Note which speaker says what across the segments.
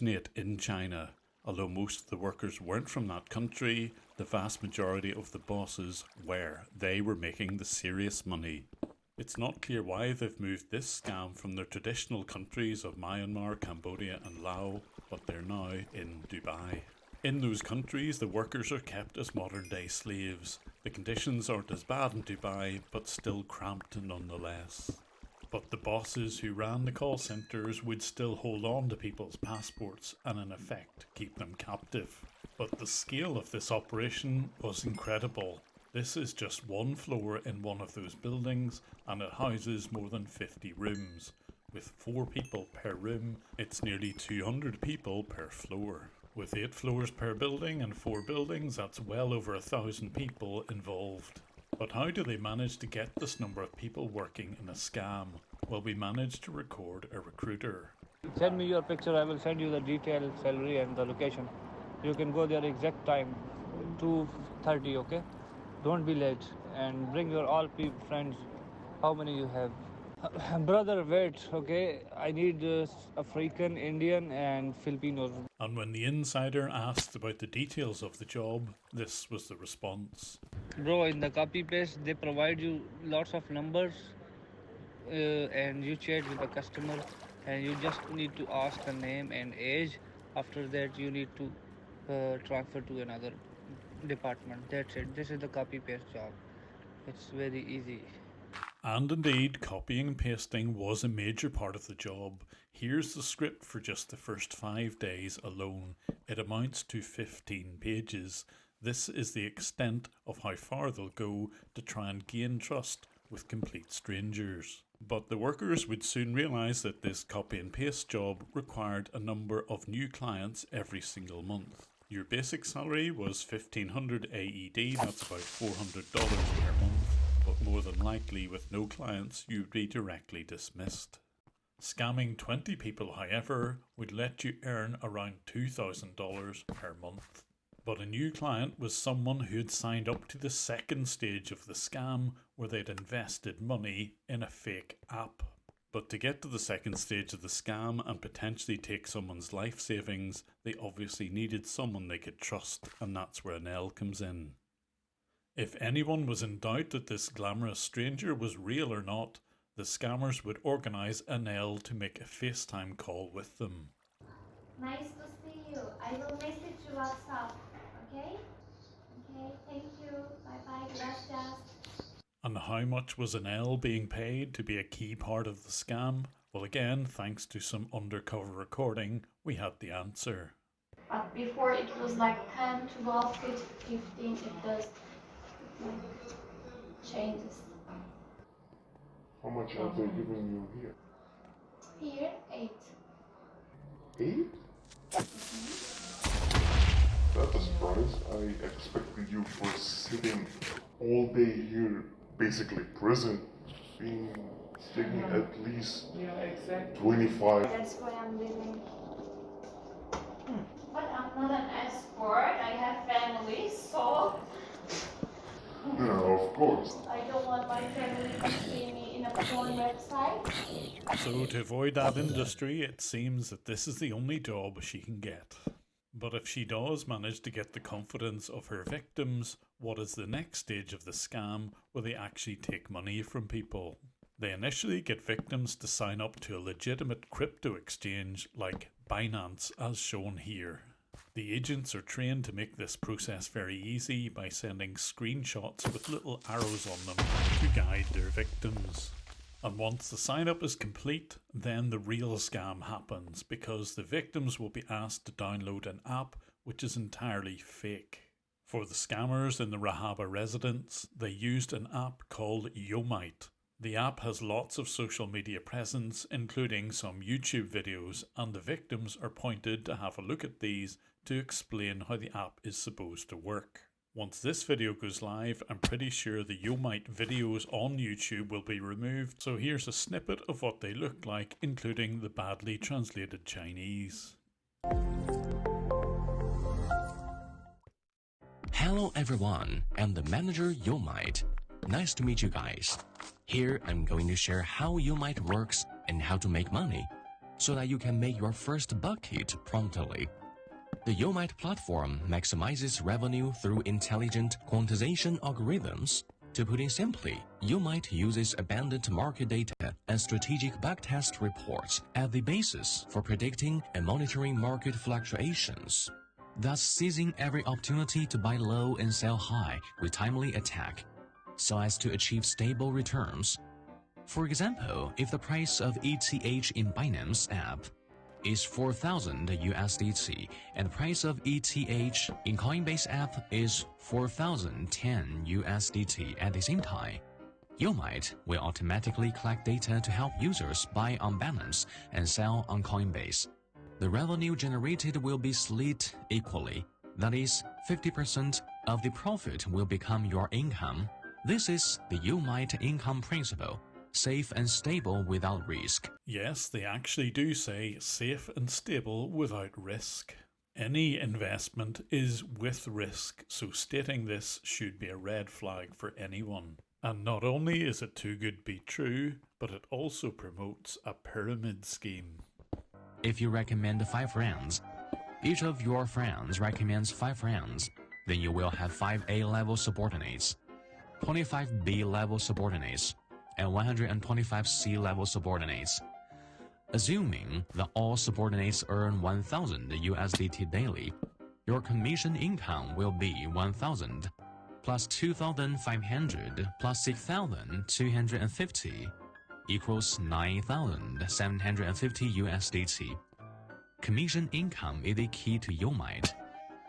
Speaker 1: originate in China. Although most of the workers weren't from that country, the vast majority of the bosses were. They were making the serious money. It's not clear why they've moved this scam from their traditional countries of Myanmar, Cambodia and Laos, but they're now in Dubai. In those countries, the workers are kept as modern-day slaves. The conditions aren't as bad in Dubai, but still cramped nonetheless. But the bosses who ran the call centres would still hold on to people's passports and in effect keep them captive. But the scale of this operation was incredible. This is just one floor in one of those buildings and it houses more than 50 rooms. With 4 people per room, it's nearly 200 people per floor. With 8 floors per building and 4 buildings, that's well over 1,000 people involved. But how do they manage to get this number of people working in a scam? Well, we managed to record a recruiter.
Speaker 2: Send me your picture, I will send you the detailed salary and the location. You can go there exact time, 2:30, okay? Don't be late and bring your all friends. How many you have? Brother, wait, okay? I need African, Indian and Filipinos.
Speaker 1: And when the insider asked about the details of the job, this was the response.
Speaker 2: Bro, in the copy paste, they provide you lots of numbers and you chat with the customer and you just need to ask the name and age. After that, you need to transfer to another department. That's it. This is the copy paste job. It's very easy.
Speaker 1: And indeed, copying and pasting was a major part of the job. Here's the script for just the first 5 days alone. It amounts to 15 pages. This is the extent of how far they'll go to try and gain trust with complete strangers. But the workers would soon realise that this copy and paste job required a number of new clients every single month. Your basic salary was 1,500 AED, that's about $400 per month. But more than likely, with no clients, you'd be directly dismissed. Scamming 20 people, however, would let you earn around $2,000 per month. But a new client was someone who had signed up to the second stage of the scam, where they'd invested money in a fake app. But to get to the second stage of the scam and potentially take someone's life savings, they obviously needed someone they could trust, and that's where an L comes in. If anyone was in doubt that this glamorous stranger was real or not, the scammers would organise an L to make a FaceTime call with them.
Speaker 3: Nice to see you. I will message you WhatsApp, okay? Okay, thank you. Bye-bye, gracias.
Speaker 1: And how much was an L being paid to be a key part of the scam? Well, again, thanks to some undercover recording, we had the answer.
Speaker 3: But before it was like 10, 12, 15, it does changes.
Speaker 4: How much are they giving you here?
Speaker 3: Here, 8.
Speaker 4: 8? That's a surprise. I expected you for sitting all day here, basically prison, taking at least 25.
Speaker 3: That's why I'm leaving. But I'm not an escort. I have family, so
Speaker 4: No, of course.
Speaker 3: I don't want my family to see me in a porn website.
Speaker 1: So to avoid that industry, it seems that this is the only job she can get. But if she does manage to get the confidence of her victims, what is the next stage of the scam where they actually take money from people? They initially get victims to sign up to a legitimate crypto exchange like Binance, as shown here. The agents are trained to make this process very easy by sending screenshots with little arrows on them to guide their victims. And once the sign up is complete, then the real scam happens, because the victims will be asked to download an app which is entirely fake. For the scammers in the Rahaba residence, they used an app called Yomite. The app has lots of social media presence, including some YouTube videos, and the victims are pointed to have a look at these to explain how the app is supposed to work. Once this video goes live, I'm pretty sure the Yomite videos on YouTube will be removed, so here's a snippet of what they look like, including the badly translated Chinese.
Speaker 5: Hello everyone, I'm the manager Yomite. Nice to meet you guys. Here I'm going to share how Yomite works and how to make money. so that you can make your first bucket promptly. The Yomite platform maximizes revenue through intelligent quantization algorithms. To put it simply, Yomite uses abundant market data and strategic backtest reports as the basis for predicting and monitoring market fluctuations, thus seizing every opportunity to buy low and sell high with timely attack, so as to achieve stable returns. For example, if the price of ETH in Binance app is 4,000 USDT and the price of ETH in Coinbase app is 4,010 USDT at the same time, Yomite will automatically collect data to help users buy on Binance and sell on Coinbase. The revenue generated will be split equally. That is, 50% of the profit will become your income. This is the Yomite income principle. Safe and stable without risk.
Speaker 1: Yes, they actually do say safe and stable without risk. Any investment is with risk, so stating this should be a red flag for anyone. And not only is it too good to be true, but it also promotes a pyramid scheme.
Speaker 5: If you recommend 5 friends, each of your friends recommends 5 friends, then you will have 5 A-level subordinates, 25 B-level subordinates, and 125 C-level subordinates. Assuming that all subordinates earn 1,000 USDT daily, your commission income will be 1,000 plus 2,500 plus 6,250 equals 9,750 USDT. Commission income is the key to Yomite.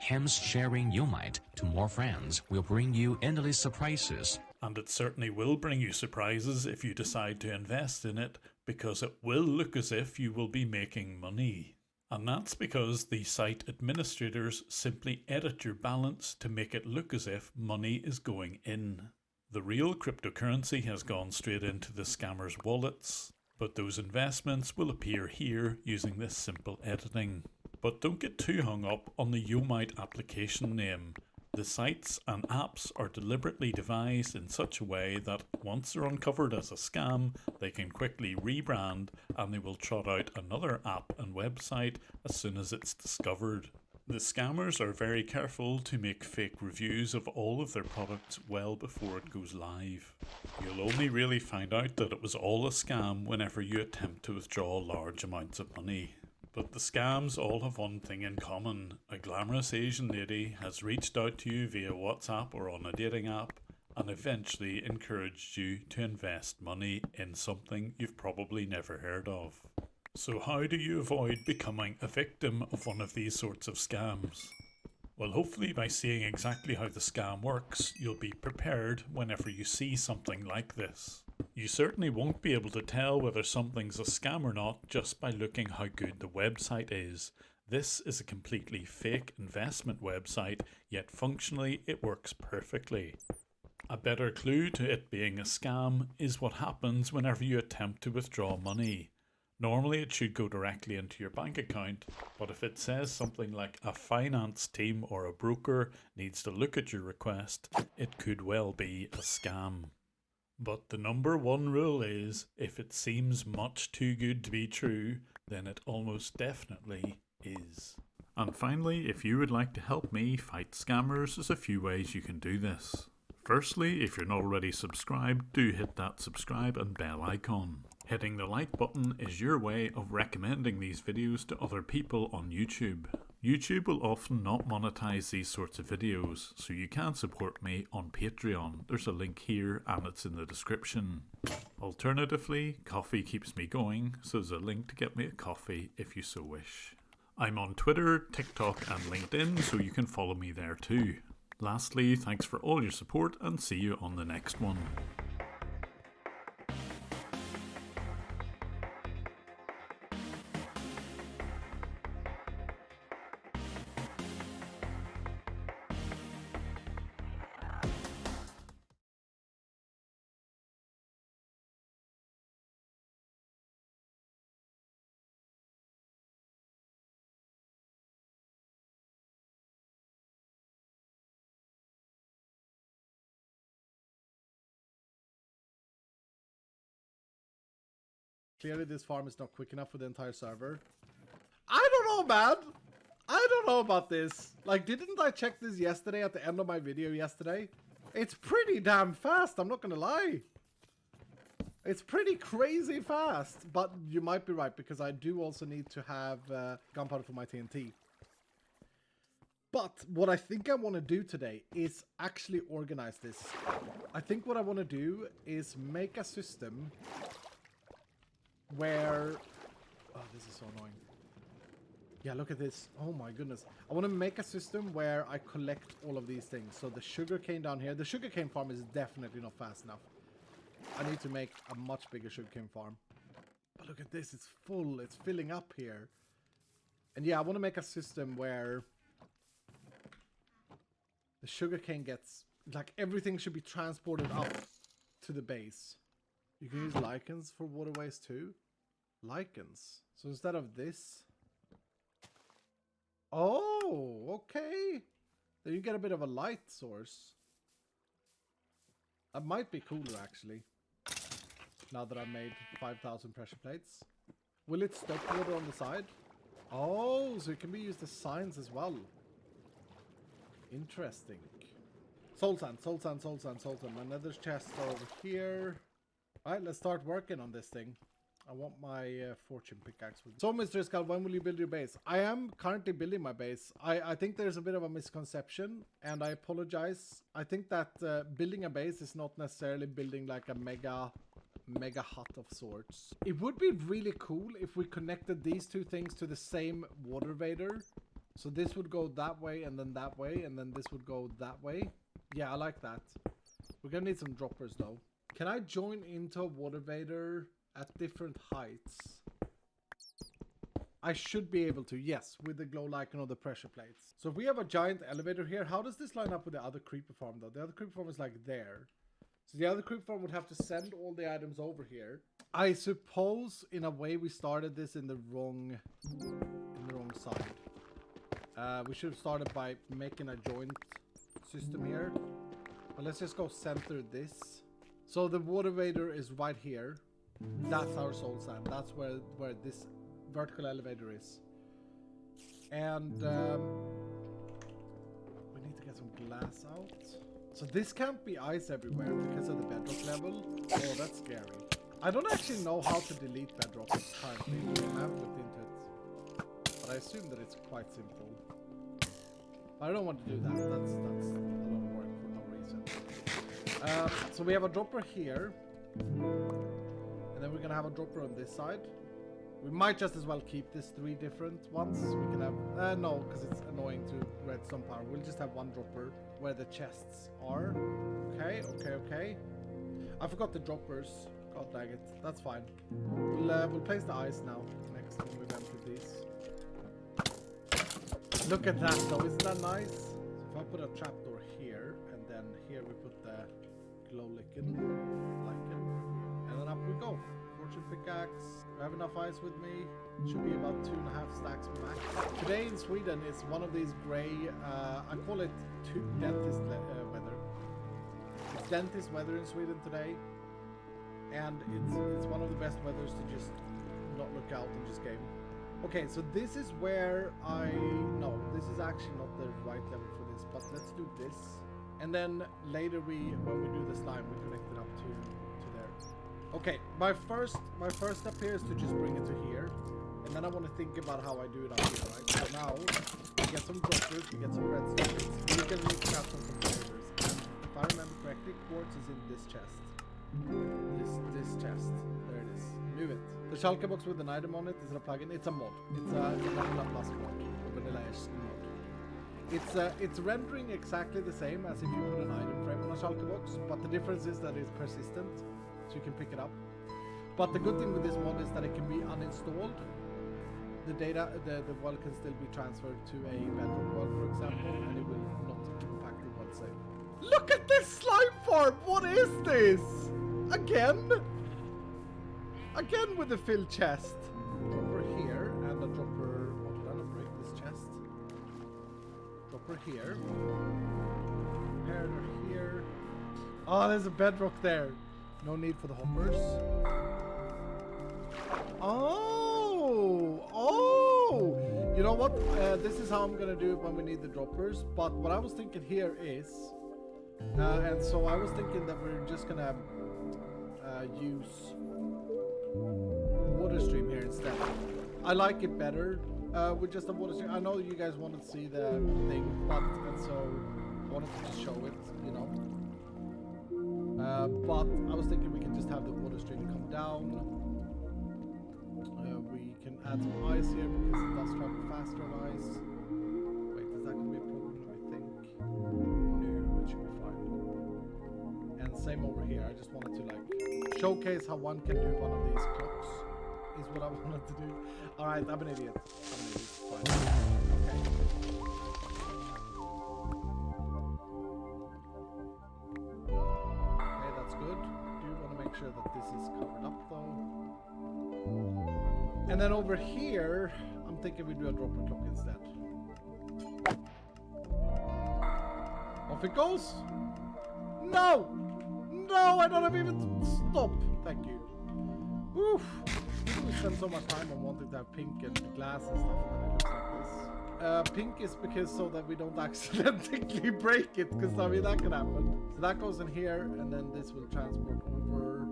Speaker 5: Hence, sharing Yomite to more friends will bring you endless surprises.
Speaker 1: And it certainly will bring you surprises if you decide to invest in it, because it will look as if you will be making money. And that's because the site administrators simply edit your balance to make it look as if money is going in. The real cryptocurrency has gone straight into the scammers' wallets, but those investments will appear here using this simple editing. But don't get too hung up on the Yomite application name. The sites and apps are deliberately devised in such a way that once they're uncovered as a scam, they can quickly rebrand and they will trot out another app and website as soon as it's discovered. The scammers are very careful to make fake reviews of all of their products well before it goes live. You'll only really find out that it was all a scam whenever you attempt to withdraw large amounts of money. But the scams all have one thing in common. A glamorous Asian lady has reached out to you via WhatsApp or on a dating app and eventually encouraged you to invest money in something you've probably never heard of. So how do you avoid becoming a victim of one of these sorts of scams? Well, hopefully by seeing exactly how the scam works, you'll be prepared whenever you see something like this. You certainly won't be able to tell whether something's a scam or not just by looking how good the website is. This is a completely fake investment website, yet functionally it works perfectly. A better clue to it being a scam is what happens whenever you attempt to withdraw money. Normally it should go directly into your bank account, but if it says something like a finance team or a broker needs to look at your request, it could well be a scam. But the number one rule is, if it seems much too good to be true, then it almost definitely is. And finally, if you would like to help me fight scammers, there's a few ways you can do this. Firstly, if you're not already subscribed, do hit that subscribe and bell icon. Hitting the like button is your way of recommending these videos to other people on YouTube. YouTube will often not monetize these sorts of videos, so you can support me on Patreon. There's a link here and it's in the description. Alternatively, coffee keeps me going, so there's a link to get me a coffee if you so wish. I'm on Twitter, TikTok and LinkedIn, so you can follow me there too. Lastly, thanks for all your support and see you on the next one.
Speaker 6: Clearly this farm is not quick enough for the entire server. I don't know, man! I don't know about this. Like, didn't I check this yesterday at the end of my video yesterday? It's pretty damn fast, I'm not gonna lie. It's pretty crazy fast. But you might be right, because I do also need to have gunpowder for my TNT. But what I think I want to do today is actually organize this. I think what I want to do is make a system where... Oh, this is so annoying. Yeah, look at this. Oh my goodness. I want to make a system where I collect all of these things. So the sugarcane down here. The sugarcane farm is definitely not fast enough. I need to make a much bigger sugarcane farm. But look at this. It's full. It's filling up here. And yeah, I want to make a system where... the sugarcane gets... like, everything should be transported up to the base. You can use lichens for waterways too. Lichens. So instead of this... oh, okay. Then you get a bit of a light source. That might be cooler, actually. Now that I've made 5,000 pressure plates. Will it stop water on the side? Oh, so it can be used as signs as well. Interesting. Soul sand, soul sand, soul sand, soul sand. My nether's chest over here. Alright, let's start working on this thing. I want my fortune pickaxe with me. So, Mr. Skull, when will you build your base? I am currently building my base. I think there's a bit of a misconception, and I apologize. I think that building a base is not necessarily building like a mega hut of sorts. It would be really cool if we connected these two things to the same water vader. So this would go that way, and then that way, and then this would go that way. Yeah, I like that. We're gonna need some droppers, though. Can I join into a water vader at different heights? I should be able to, yes, with the glow lichen or the pressure plates. So if we have a giant elevator here, how does this line up with the other creeper farm, though? The other creeper farm is like there. So the other creeper farm would have to send all the items over here. I suppose, in a way, we started this in the wrong side. We should have started by making a joint system here. But let's just go center this. So the water vader is right here. That's our soul sand. That's where this vertical elevator is. And we need to get some glass out. So this can't be ice everywhere because of the bedrock level. Oh, that's scary. I don't actually know how to delete bedrock currently. I haven't looked into it. But I assume that it's quite simple. I don't want to do that. That's a lot of work for no reason. So we have a dropper here. And then we're going to have a dropper on this side. We might just as well keep this 3 different ones. We can have... no, because it's annoying to redstone power. We'll just have one dropper where the chests are. Okay. I forgot the droppers. God dang it. That's fine. We'll place the ice now. Next time we've emptied these. Look at that though, isn't that nice? So if I put a trapdoor here, and then here we put the glow lichen, and then up we go. Fortune pickaxe. I have enough ice with me. Should be about 2.5 stacks max. Today in Sweden is one of these grey, I call it dentist weather. It's dentist weather in Sweden today, and it's one of the best weathers to just not look out and just game. Okay, so this is where no, this is actually not the right level for this, but let's do this. And then later when we do the slime, we connect it up to there. Okay, my first step here is to just bring it to here. And then I want to think about how I do it up here, right? So now, we get some droppers, we get some redstones. We're going to need to have some computers. And if I remember correctly, quartz is in this chest. This chest. There it is. Move it. The shulker box with an item on it is a plugin. It's a mod. It's a Vanilla Plus mod. Or Vanilla-ish mod. It's rendering exactly the same as if you put an item frame on a shulker box, but the difference is that it's persistent, so you can pick it up. But the good thing with this mod is that it can be uninstalled. The data, the world can still be transferred to a bedrock world, for example, and it will not impact the world save. Look at this slime farm! What is this? Again? Again with the filled chest. Dropper here, and a dropper... What did I not break this chest? Dropper here. Comparator here. Oh, there's a bedrock there. No need for the hoppers. know what? This is how I'm gonna do it when we need the droppers. But what I was thinking here is, and so I was thinking that we're just gonna use water stream here instead. I like it better with just a water stream. I know you guys wanted to see the thing, but and so I wanted to just show it, you know. But I was thinking we can just have the water stream come down. We can add some ice here because it does travel faster on ice. Wait, is that going to be a problem? Let me think. No, it should be fine. And same over here. I just wanted to like showcase how one can do one of these clocks. Is what I wanted to do. All right, I'm an idiot. It's fine. Okay. Okay, that's good. Do want to make sure that this is covered up though. And then over here, I'm thinking we do a dropper clock instead. Off it goes. No! No, I don't have even to stop. Thank you. Oof. We spend so much time on wanting to have pink and glass and stuff, and then it looks like this. Pink is because so that we don't accidentally break it, because I mean that can happen. So that goes in here, and then this will transport over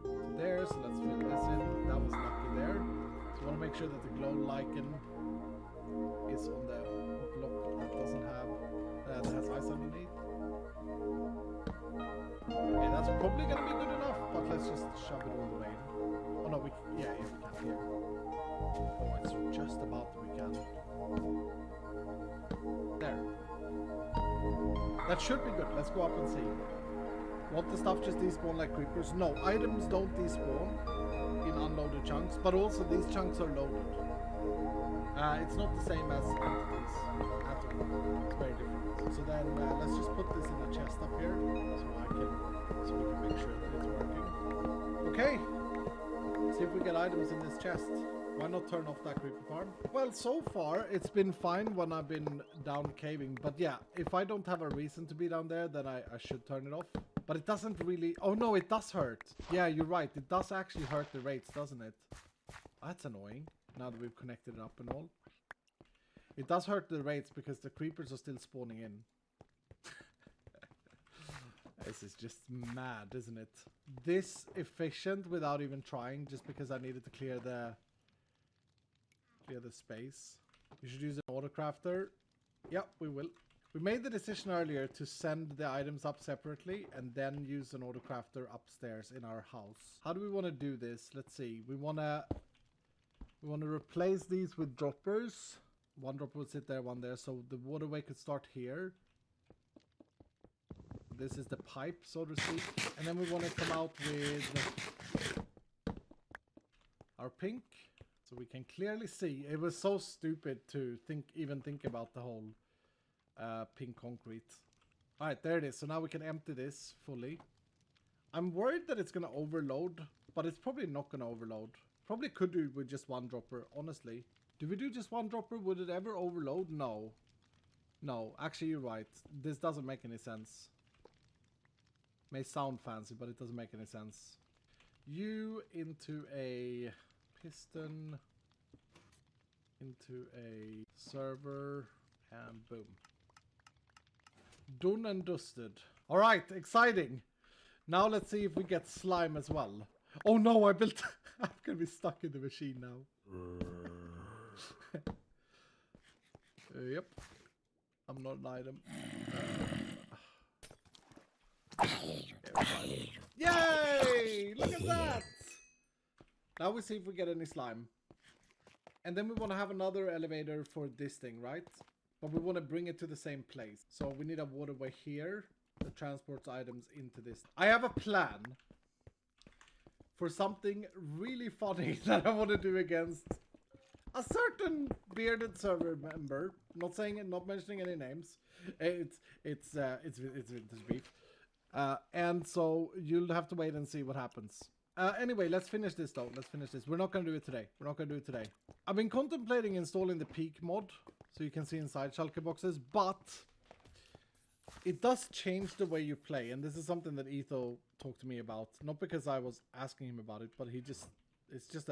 Speaker 6: to there. So let's fill this in. That was lucky there. So I want to make sure that the glow lichen is on the block that doesn't have that has ice underneath. Okay, that's probably gonna be good enough, but let's just shove it all the way. Oh no, we can here. Oh, it's just about we can. There. That should be good. Let's go up and see. Won't the stuff just despawn like creepers? No, items don't despawn in unloaded chunks, but also these chunks are loaded. It's not the same as entities at all. It's very different. So then let's just put this in a chest up here, so we can make sure that it's working. Okay. See if we get items in this chest. Why not turn off that creeper farm? Well, so far it's been fine when I've been down caving, but yeah, if I don't have a reason to be down there, then I should turn it off. But it doesn't really... Oh no, it does hurt. Yeah, you're right. It does actually hurt the rates, doesn't it? That's annoying, now that we've connected it up and all. It does hurt the rates because the creepers are still spawning in. This is just mad, isn't it? This efficient without even trying, just because I needed to clear the space. You should use an autocrafter. Yep, we will. We made the decision earlier to send the items up separately and then use an autocrafter upstairs in our house. How do we want to do this? Let's see. We want to replace these with droppers. One dropper would sit there, one there. So the waterway could start here. This is the pipe, so to speak. And then we want to come out with our pink. So we can clearly see. It was so stupid to even think about the whole pink concrete. All right, there it is. So now we can empty this fully. I'm worried that it's going to overload, but it's probably not going to overload. Probably could do with just one dropper, honestly. Do we do just one dropper? Would it ever overload? No. No, actually you're right. This doesn't make any sense. May sound fancy, but it doesn't make any sense. You into a piston, into a server, and boom. Done and dusted. All right, exciting. Now let's see if we get slime as well. Oh no, I built... I'm gonna be stuck in the machine now. Yep. I'm not an item. Yay! Look at that! Now we see if we get any slime. And then we want to have another elevator for this thing, right? But we want to bring it to the same place. So we need a waterway here that transports items into this. I have a plan for something really funny that I want to do against a certain bearded server member. Not saying it, not mentioning any names. It's vintage beef. And so you'll have to wait and see what happens. Anyway, let's finish this though. Let's finish this. We're not going to do it today. We're not going to do it today. I've been contemplating installing the peak mod so you can see inside shulker boxes, but it does change the way you play. And this is something that Etho talked to me about. Not because I was asking him about it, but it's just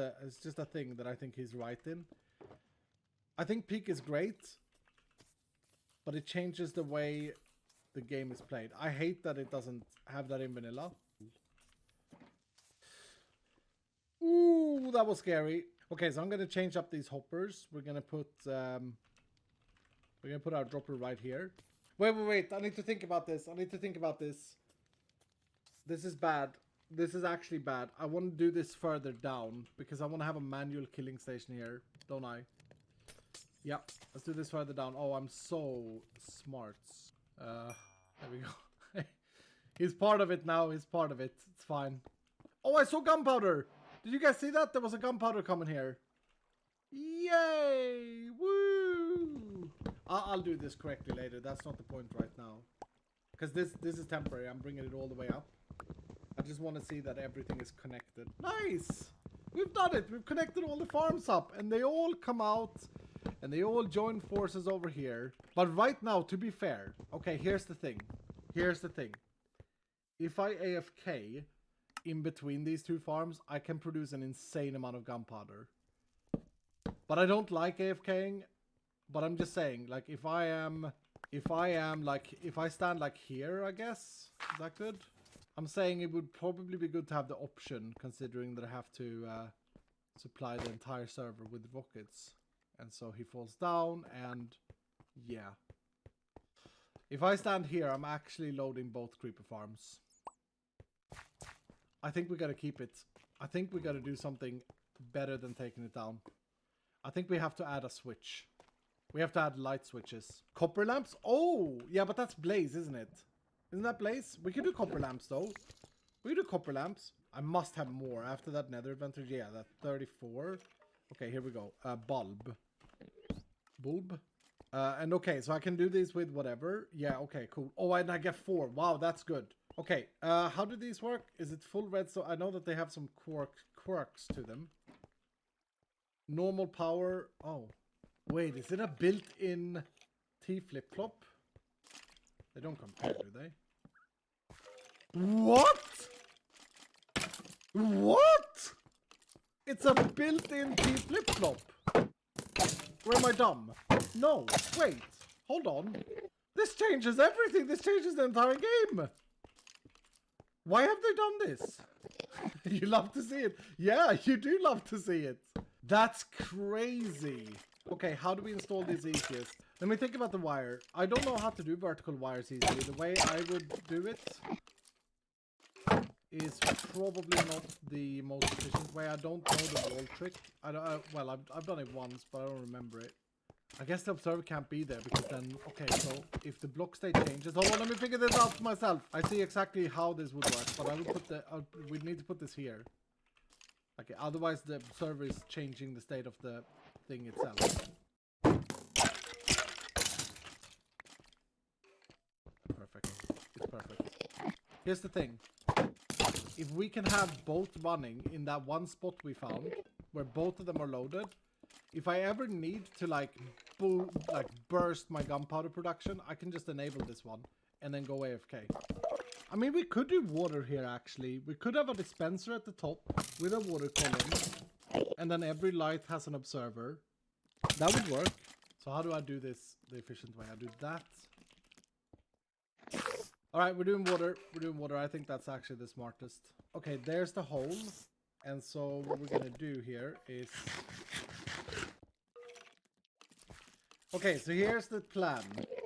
Speaker 6: a thing that I think he's right in. I think peak is great, but it changes the way the game is played. I hate that it doesn't have that in vanilla. Ooh, that was scary. Okay, so I'm gonna change up these hoppers. We're gonna put our dropper right here. Wait. I need to think about this. This is bad. This is actually bad. I want to do this further down because I want to have a manual killing station here, don't I? Yeah, let's do this further down. Oh, I'm so smart. There we go. He's part of it now. He's part of it. It's fine. Oh, I saw gunpowder. Did you guys see that? There was a gunpowder coming here. Yay! Woo! I'll do this correctly later. That's not the point right now. Because this is temporary. I'm bringing it all the way up. I just want to see that everything is connected. Nice! We've done it. We've connected all the farms up. And they all come out. And they all join forces over here. But right now, to be fair. Okay, here's the thing. If I AFK in between these two farms, I can produce an insane amount of gunpowder. But I don't like AFKing. But I'm just saying, like, if I stand like here, I guess. Is that good? I'm saying it would probably be good to have the option, considering that I have to supply the entire server with rockets. And so he falls down, and yeah. If I stand here, I'm actually loading both creeper farms. I think we gotta keep it. I think we gotta do something better than taking it down. I think we have to add a switch. We have to add light switches. Copper lamps? Oh, yeah, but that's blaze, isn't it? Isn't that blaze? We can do copper lamps, though. We can do copper lamps. I must have more after that nether advantage. Yeah, that 34. Okay, here we go. Bulb. And okay, so I can do these with whatever. Yeah, okay, cool. Oh, and I get 4. Wow, that's good. Okay, how do these work? Is it full red? So I know that they have some quirks to them. Normal power. Oh, wait, is it a built-in T flip-flop? They don't compare, do they? What? What? It's a built-in T flip-flop. Or am I dumb? No, wait. Hold on. This changes everything. This changes the entire game. Why have they done this? You love to see it. Yeah, you do love to see it. That's crazy. Okay, how do we install this easiest? Let me think about the wire. I don't know how to do vertical wires easily. The way I would do it is probably not the most efficient way. I don't know the wall trick. Well, I've done it once, but I don't remember it. I guess the observer can't be there because then... Okay, so if the block state changes... Hold on, let me figure this out for myself. I see exactly how this would work, but I will put the... we need to put this here. Okay, otherwise the observer is changing the state of the thing itself. Perfect. It's perfect. Here's the thing. If we can have both running in that one spot we found, where both of them are loaded, if I ever need to like burst my gunpowder production, I can just enable this one and then go AFK. I mean, we could do water here actually. We could have a dispenser at the top with a water column, and then every light has an observer. That would work. So how do I do this the efficient way? I do that. Alright, we're doing water. We're doing water. I think that's actually the smartest. Okay, there's the hole. And so what we're gonna do here is... Okay, so here's the plan.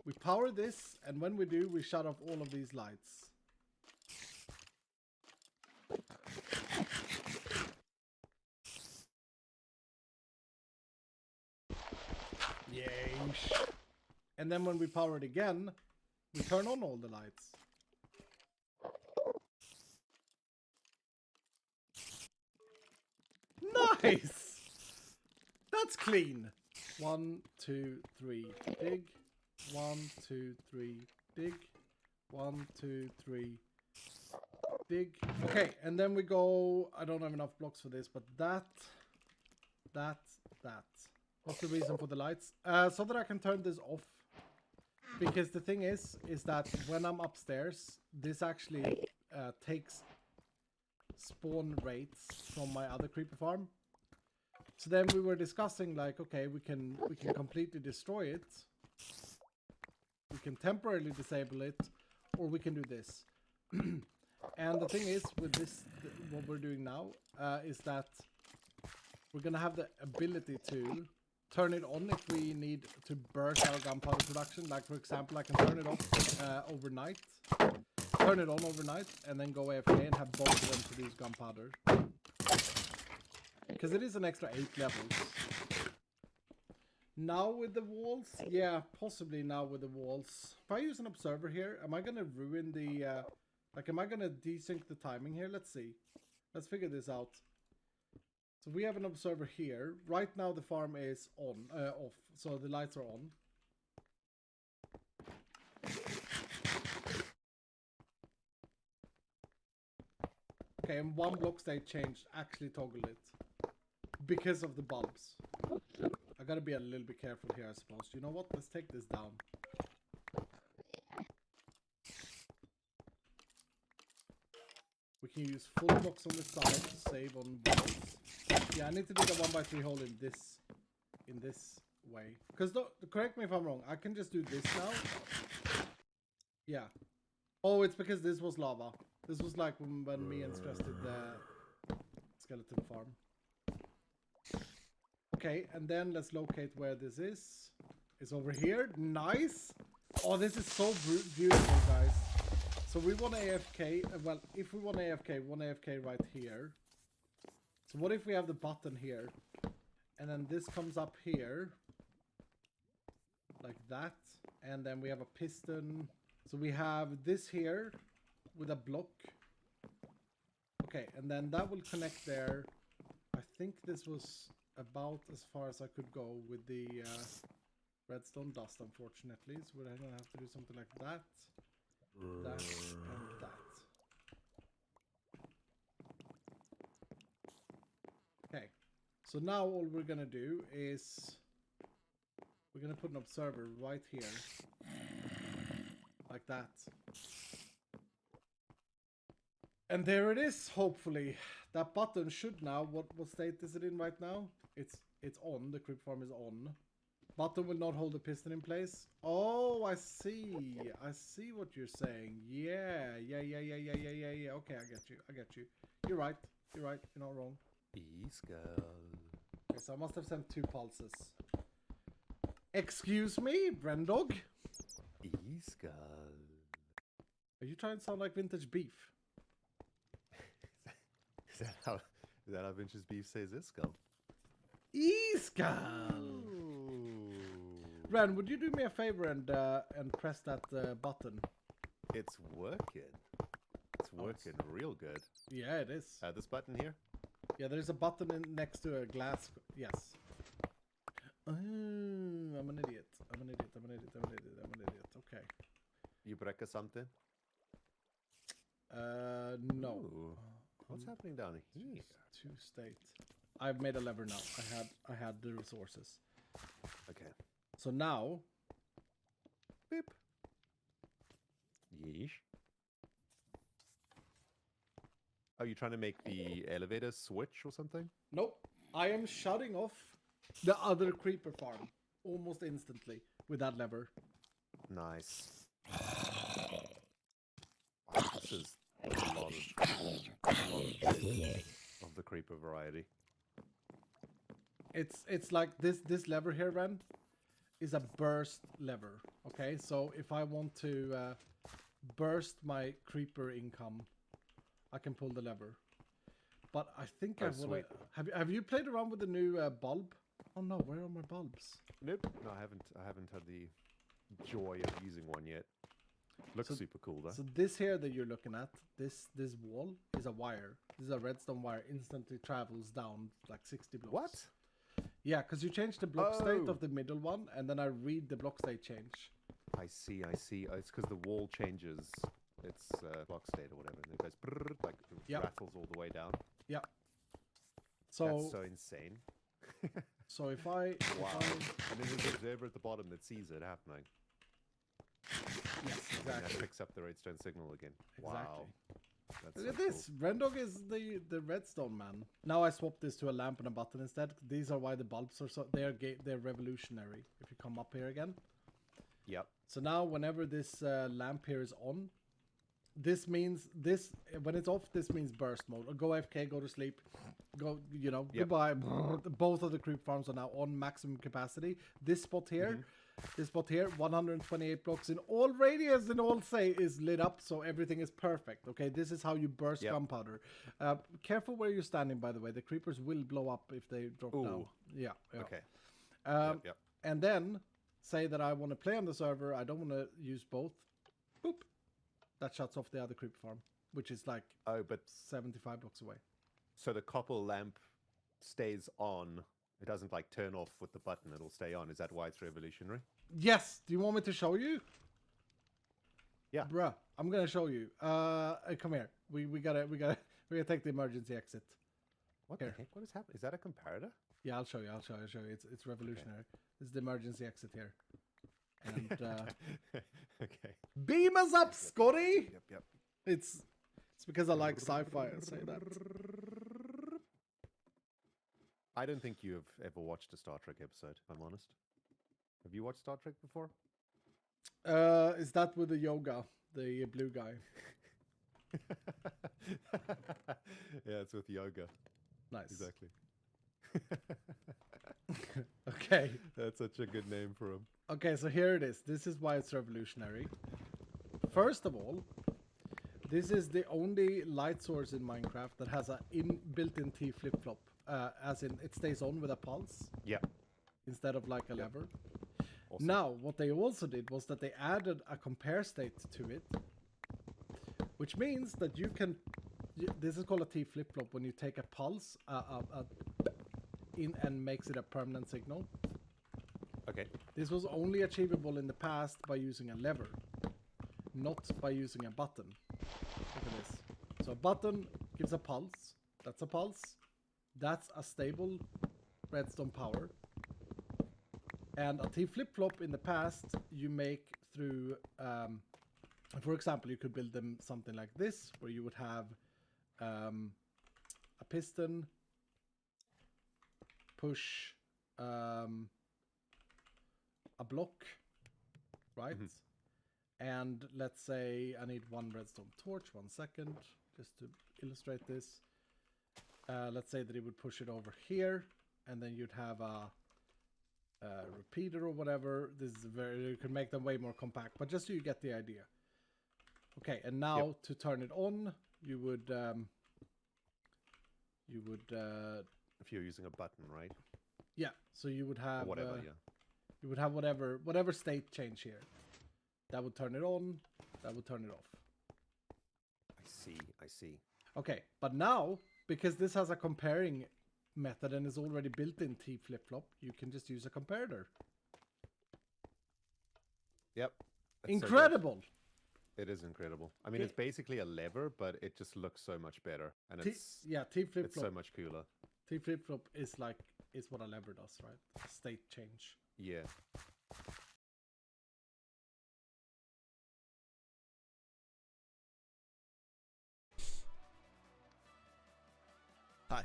Speaker 6: We power this, and when we do, we shut off all of these lights. Yay! And then when we power it again, we turn on all the lights. Nice! That's clean. 1, 2, 3, dig. 1, 2, 3, dig. 1, 2, 3, dig. Okay, and then we go... I don't have enough blocks for this, but that. What's the reason for the lights? So that I can turn this off. Because the thing is that when I'm upstairs, this actually takes spawn rates from my other creeper farm. So then we were discussing like, okay, we can completely destroy it. We can temporarily disable it, or we can do this. And the thing is, with this, what we're doing now, is that we're gonna have the ability to turn it on if we need to burst our gunpowder production. Like for example, I can turn it off overnight, turn it on overnight, and then go AFK and have both of them produce gunpowder. Because it is an extra 8 levels. Now with the walls? Yeah, possibly now with the walls. If I use an observer here, am I gonna ruin the... like, am I gonna desync the timing here? Let's see. Let's figure this out. So we have an observer here. Right now the farm is on, off. So the lights are on. Okay, and one block state changed actually toggled it. Because of the bulbs. I gotta be a little bit careful here, I suppose. You know what? Let's take this down. We can use full blocks on the side to save on bulbs. Yeah, I need to do the 1x3 hole in this way. Because correct me if I'm wrong, I can just do this now. Yeah. Oh, it's because this was lava. This was like when me and Stress did the skeleton farm. Okay, and then let's locate where this is. It's over here. Nice. Oh, this is so beautiful, guys. So we want AFK. Well, if we want AFK, we want AFK right here. So what if we have the button here? And then this comes up here. Like that. And then we have a piston. So we have this here with a block. Okay, and then that will connect there. I think this was about as far as I could go with the redstone dust, unfortunately. So we're gonna have to do something like that, that, and that. Okay, so now all we're gonna do is we're gonna put an observer right here, like that. And there it is, hopefully. That button should now, what state is it in right now? It's on, the creep farm is on. Button will not hold the piston in place. Oh, I see. I see what you're saying. Yeah. Okay, I get you. You're right. You're not wrong.
Speaker 7: E-skull.
Speaker 6: Okay, so I must have sent 2 pulses. Excuse me, Brendog?
Speaker 7: E-skull.
Speaker 6: Are you trying to sound like vintage beef?
Speaker 7: Is that how Vince's beef says E-skull?
Speaker 6: E-skull! Ren, would you do me a favor and press that button?
Speaker 7: It's working. It's working real good.
Speaker 6: Yeah, it is.
Speaker 7: This button here?
Speaker 6: Yeah, there's a button next to a glass. Yes. I'm an idiot. Okay.
Speaker 7: You break something?
Speaker 6: No.
Speaker 7: Ooh. What's happening down here?
Speaker 6: 2 state. I've made a lever now. I had the resources.
Speaker 7: Okay.
Speaker 6: So now.
Speaker 7: Beep. Yeesh. Are you trying to make the elevator switch or something?
Speaker 6: Nope. I am shutting off the other creeper farm almost instantly with that lever.
Speaker 7: Nice. Wow, this is a lot of the creeper variety.
Speaker 6: It's like this lever here, Ren, is a burst lever. Okay, so if I want to burst my creeper income, I can pull the lever. But I think I want to. Have you played around with the new bulb? Oh no, where are my bulbs?
Speaker 7: Nope. No, I haven't had the joy of using one yet. Looks super cool though.
Speaker 6: So this here that you're looking at, this wall is a wire. This is a redstone wire. Instantly travels down like 60 blocks.
Speaker 7: What?
Speaker 6: Yeah, because you change the block state of the middle one, and then I read the block state change.
Speaker 7: I see. It's because the wall changes its block state or whatever, and it goes brrr, like rattles all the way down.
Speaker 6: Yeah. So
Speaker 7: that's so insane.
Speaker 6: So if I
Speaker 7: and then there's an observer at the bottom that sees it happening.
Speaker 6: Yes,
Speaker 7: And
Speaker 6: exactly.
Speaker 7: that picks up the redstone signal again.
Speaker 6: Exactly.
Speaker 7: Wow. That's
Speaker 6: Look
Speaker 7: so
Speaker 6: at this. Rendog is the redstone man. Now I swapped this to a lamp and a button instead. These are why the bulbs are so they're revolutionary. If you come up here again.
Speaker 7: Cool. Yep.
Speaker 6: So now whenever this lamp here is on, this means when it's off, this means burst mode. Or go AFK, go to sleep, go, goodbye. Both of the creep farms are now on maximum capacity. This spot here, 128 blocks in all radius and all say is lit up, so everything is perfect. Okay, this is how you burst gunpowder. Careful where you're standing, by the way. The creepers will blow up if they drop down. Yeah.
Speaker 7: Okay. Yep.
Speaker 6: And then say that I want to play on the server. I don't want to use both. Boop. That shuts off the other creep farm, which is like 75 blocks away.
Speaker 7: So the copper lamp stays on. It doesn't like turn off with the button. It'll stay on. Is that why it's revolutionary?
Speaker 6: Yes. Do you want me to show you?
Speaker 7: Yeah.
Speaker 6: Bruh, I'm gonna show you. Come here. We gotta take the emergency exit.
Speaker 7: What the heck? What is happening? Is that a comparator?
Speaker 6: Yeah, I'll show you. It's revolutionary. Okay. This is the emergency exit here. And
Speaker 7: okay.
Speaker 6: Beam us up, Scotty.
Speaker 7: Yep.
Speaker 6: It's because I like sci-fi. I say that.
Speaker 7: I don't think you have ever watched a Star Trek episode, if I'm honest. Have you watched Star Trek before?
Speaker 6: Is that with the yoga, the blue guy?
Speaker 7: Yeah, it's with yoga.
Speaker 6: Nice.
Speaker 7: Exactly.
Speaker 6: Okay.
Speaker 7: That's such a good name for him.
Speaker 6: Okay, so here it is. This is why it's revolutionary. First of all, this is the only light source in Minecraft that has a built-in T flip-flop. As in, it stays on with a pulse.
Speaker 7: Yeah.
Speaker 6: Instead of like a lever.
Speaker 7: Awesome.
Speaker 6: Now, what they also did was that they added a compare state to it. Which means that you can... This is called a T flip-flop when you take a pulse in and makes it a permanent signal.
Speaker 7: Okay.
Speaker 6: This was only achievable in the past by using a lever, not by using a button. Look at this. So a button gives a pulse. That's a pulse. That's a stable redstone power. And a T flip-flop in the past you make through, for example, you could build them something like this, where you would have a piston, push a block, right? And let's say I need one redstone torch, 1 second, just to illustrate this. Let's say that it would push it over here, and then you'd have a repeater or whatever. This is you can make them way more compact, but just so you get the idea. Okay, and now to turn it on, you would
Speaker 7: if you're using a button, right?
Speaker 6: Yeah, so you would have
Speaker 7: Or whatever, yeah.
Speaker 6: You would have whatever state change here. That would turn it on, that would turn it off.
Speaker 7: I see.
Speaker 6: Okay, but now, because this has a comparing method and is already built in T flip-flop, you can just use a comparator.
Speaker 7: Yep.
Speaker 6: Incredible!
Speaker 7: It is incredible. I mean, it's basically a lever, but it just looks so much better. And
Speaker 6: T flip-flop.
Speaker 7: It's so much cooler.
Speaker 6: T flip-flop is what a lever does, right? A state change.
Speaker 7: Yeah.
Speaker 8: Hi.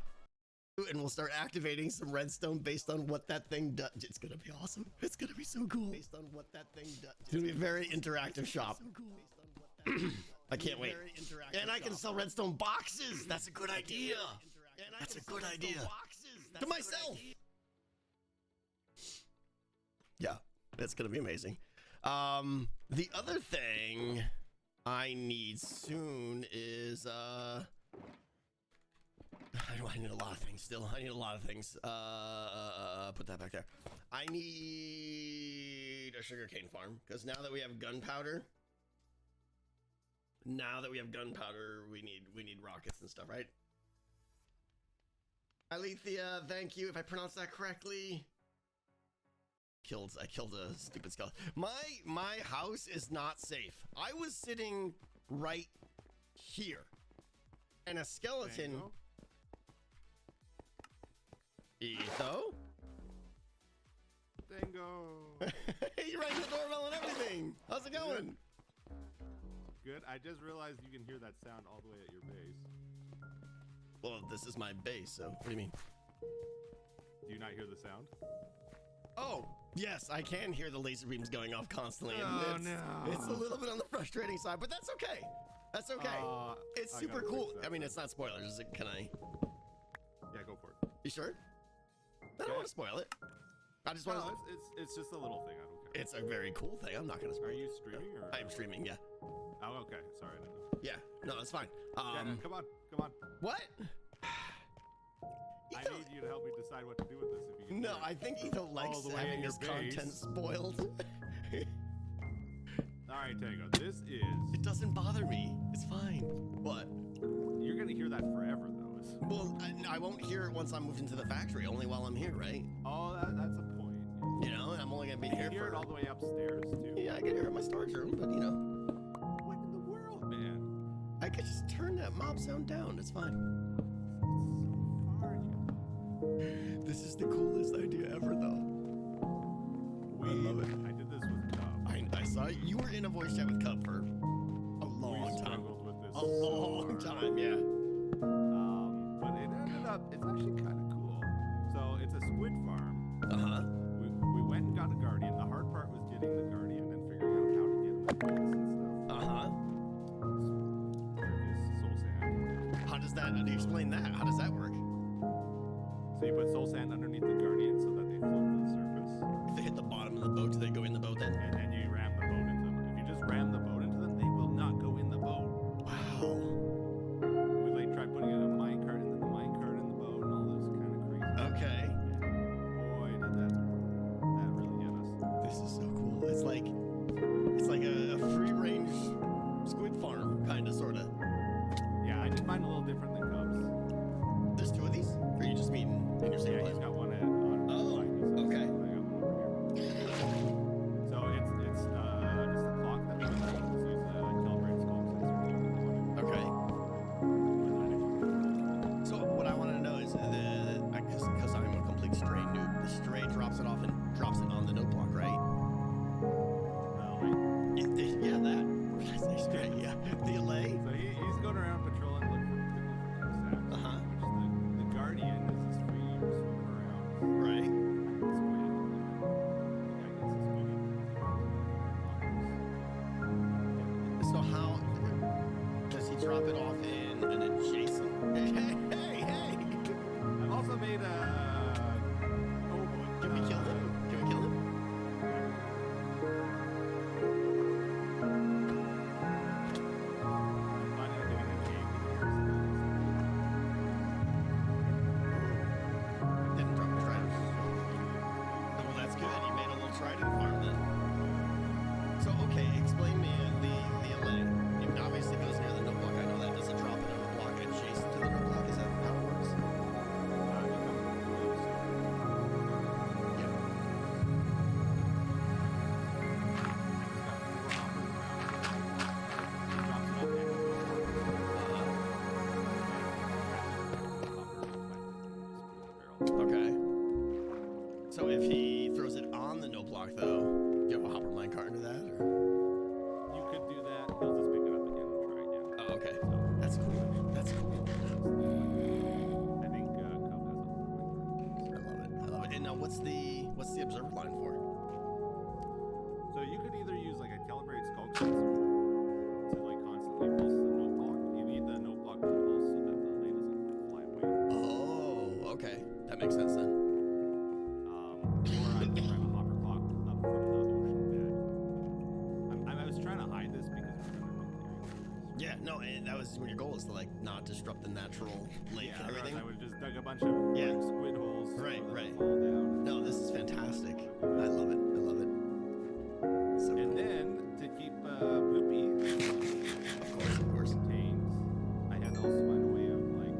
Speaker 8: And we'll start activating some redstone based on what that thing does. It's gonna be awesome. It's gonna be so cool. Based on what that thing does. It's gonna be a very interactive shop. I can't wait. And I can sell redstone boxes. That's a good idea. That's a good idea. To myself. Yeah, that's gonna be amazing. The other thing I need soon is I need a lot of things still. I need a lot of things. Put that back there. I need a sugarcane farm, because now that we have gunpowder, we need rockets and stuff, right? Alethea, thank you. If I pronounced that correctly. I killed a stupid skeleton. My house is not safe. I was sitting right here, and a skeleton. Etho?
Speaker 9: Dingo.
Speaker 8: You rang the doorbell and everything. How's it going?
Speaker 7: good. I just realized you can hear that sound all the way at your base.
Speaker 8: Well, this is my base, so what do you mean?
Speaker 7: Do you not hear the sound?
Speaker 8: Oh, yes, I can hear the laser beams going off constantly. And
Speaker 7: Oh,
Speaker 8: it's,
Speaker 7: no.
Speaker 8: It's a little bit on the frustrating side, but that's okay. That's okay. It's
Speaker 7: I
Speaker 8: super
Speaker 7: gotta
Speaker 8: cool.
Speaker 7: fix that
Speaker 8: I mean,
Speaker 7: then.
Speaker 8: it's not spoilers. Is it? Can I?
Speaker 7: Yeah, go for it.
Speaker 8: You sure? I don't want to spoil it. I just want
Speaker 7: No,
Speaker 8: to.
Speaker 7: it's just a little thing. I don't care.
Speaker 8: It's a very cool thing. I'm not going to spoil
Speaker 7: Are
Speaker 8: it.
Speaker 7: you streaming or?
Speaker 8: I am streaming, yeah.
Speaker 7: Oh, okay. Sorry, I didn't know.
Speaker 8: Yeah, no, that's fine.
Speaker 7: Yeah, no, come on.
Speaker 8: What?
Speaker 7: I need you to help me decide what to do with this. If you can
Speaker 8: No,
Speaker 7: hear it.
Speaker 8: I think Etho likes
Speaker 7: the way
Speaker 8: having
Speaker 7: in your
Speaker 8: his content
Speaker 7: base.
Speaker 8: spoiled.
Speaker 7: All right, Tango. This is.
Speaker 8: It doesn't bother me. It's fine. What?
Speaker 7: You're gonna hear that forever, though.
Speaker 8: Well, I won't hear it once I move into the factory. Only while I'm here, right?
Speaker 7: Oh, that's a point.
Speaker 8: You know, I'm only gonna be
Speaker 7: Can
Speaker 8: here
Speaker 7: you hear
Speaker 8: for.
Speaker 7: it all the way upstairs too?
Speaker 8: Yeah, I can hear it in my storage room, but you know.
Speaker 7: What in the world, man?
Speaker 8: I could just turn that mob sound down. It's fine.
Speaker 7: It's so far.
Speaker 8: This is the coolest idea ever, though. I love it.
Speaker 7: I did this with Cub.
Speaker 8: I saw you were in a voice chat with Cub for a long
Speaker 7: We
Speaker 8: time.
Speaker 7: struggled with this
Speaker 8: A long
Speaker 7: so hard.
Speaker 8: time, yeah.
Speaker 7: But it ended up. It's actually kind of cool. So it's a squid farm.
Speaker 8: Uh huh.
Speaker 7: We went and got a guardian. The hard part was getting the guardian and figuring out how to get him in boots and stuff.
Speaker 8: Uh huh.
Speaker 7: Soul sand.
Speaker 8: How does that? Explain that. How does that work?
Speaker 7: So you put soul sand underneath the guardian so that they float to the surface,
Speaker 8: If they hit the bottom of the boat, do they go in the boat then?
Speaker 7: and then you ram the boat into them. If you just ram the boat into them, they will not go in the boat.
Speaker 8: Wow.
Speaker 7: We like tried putting in a minecart and then the minecart in the boat and all this kind of crazy.
Speaker 8: Okay.
Speaker 7: Boy, did that really get us.
Speaker 8: This is so cool. It's like a free range squid farm, kind of, sort of.
Speaker 7: Yeah, I did mine a little different than Cubs.
Speaker 8: There's two of these? Or are you just meeting in your same
Speaker 7: Yeah,
Speaker 8: place?
Speaker 7: he's got one on
Speaker 8: Oh,
Speaker 7: mine, he says.
Speaker 8: okay.
Speaker 7: I got one over here. So it's just a clock that we use a calibrated scope sensor.
Speaker 8: Okay. So what I want to know is because I'm a complete stray noob, the stray drops it off and drops it on the note block, right? Yeah, that. What did I say stray? Yeah. The allay?
Speaker 7: So he's going around patrolling, looking for different insects.
Speaker 8: Uh-huh.
Speaker 7: Which the guardian is this free swimming around.
Speaker 8: Right. So how does he drop it off in an adjacent? Hey!
Speaker 7: I've also made a. Oh boy.
Speaker 8: Can we kill him? Can we kill him?
Speaker 7: I'm planning on doing an egg.
Speaker 8: Didn't drop a trident. Well, that's good. You made a little trident farm then. So, okay, explain me the allay. It obviously goes near the note block. I know that. Does it drop it on a block adjacent to the note block? Is that how it works? Okay. So if he throws it on the note block, though, do you have a hopper minecart into that, or?
Speaker 7: You could do that. He'll just pick it up again and try again.
Speaker 8: Oh, okay. That's cool. That's cool.
Speaker 7: I think Cub has a.
Speaker 8: I love it. I love it. And now, what's the observer line for?
Speaker 7: So you could either use like a calibrated skulk sensor to like constantly pulse the note block. You need the note block to pulse so that the lane doesn't fly away.
Speaker 8: Oh, okay. That makes sense then.
Speaker 7: Or I was trying to hopper clock up from the ocean bed. I was trying to hide this because we're gonna make the
Speaker 8: Yeah, no, and that was when your goal is to like not disrupt the natural lake and everything.
Speaker 7: I would have just dug a bunch of
Speaker 8: Yeah.
Speaker 7: like, squid holes. so
Speaker 8: Right,
Speaker 7: that
Speaker 8: right.
Speaker 7: they fall down.
Speaker 8: No, this is fantastic. I love it. I love it. So
Speaker 7: And
Speaker 8: cool.
Speaker 7: then to keep Boopy
Speaker 8: of course.
Speaker 7: contained, I had to also find a way of like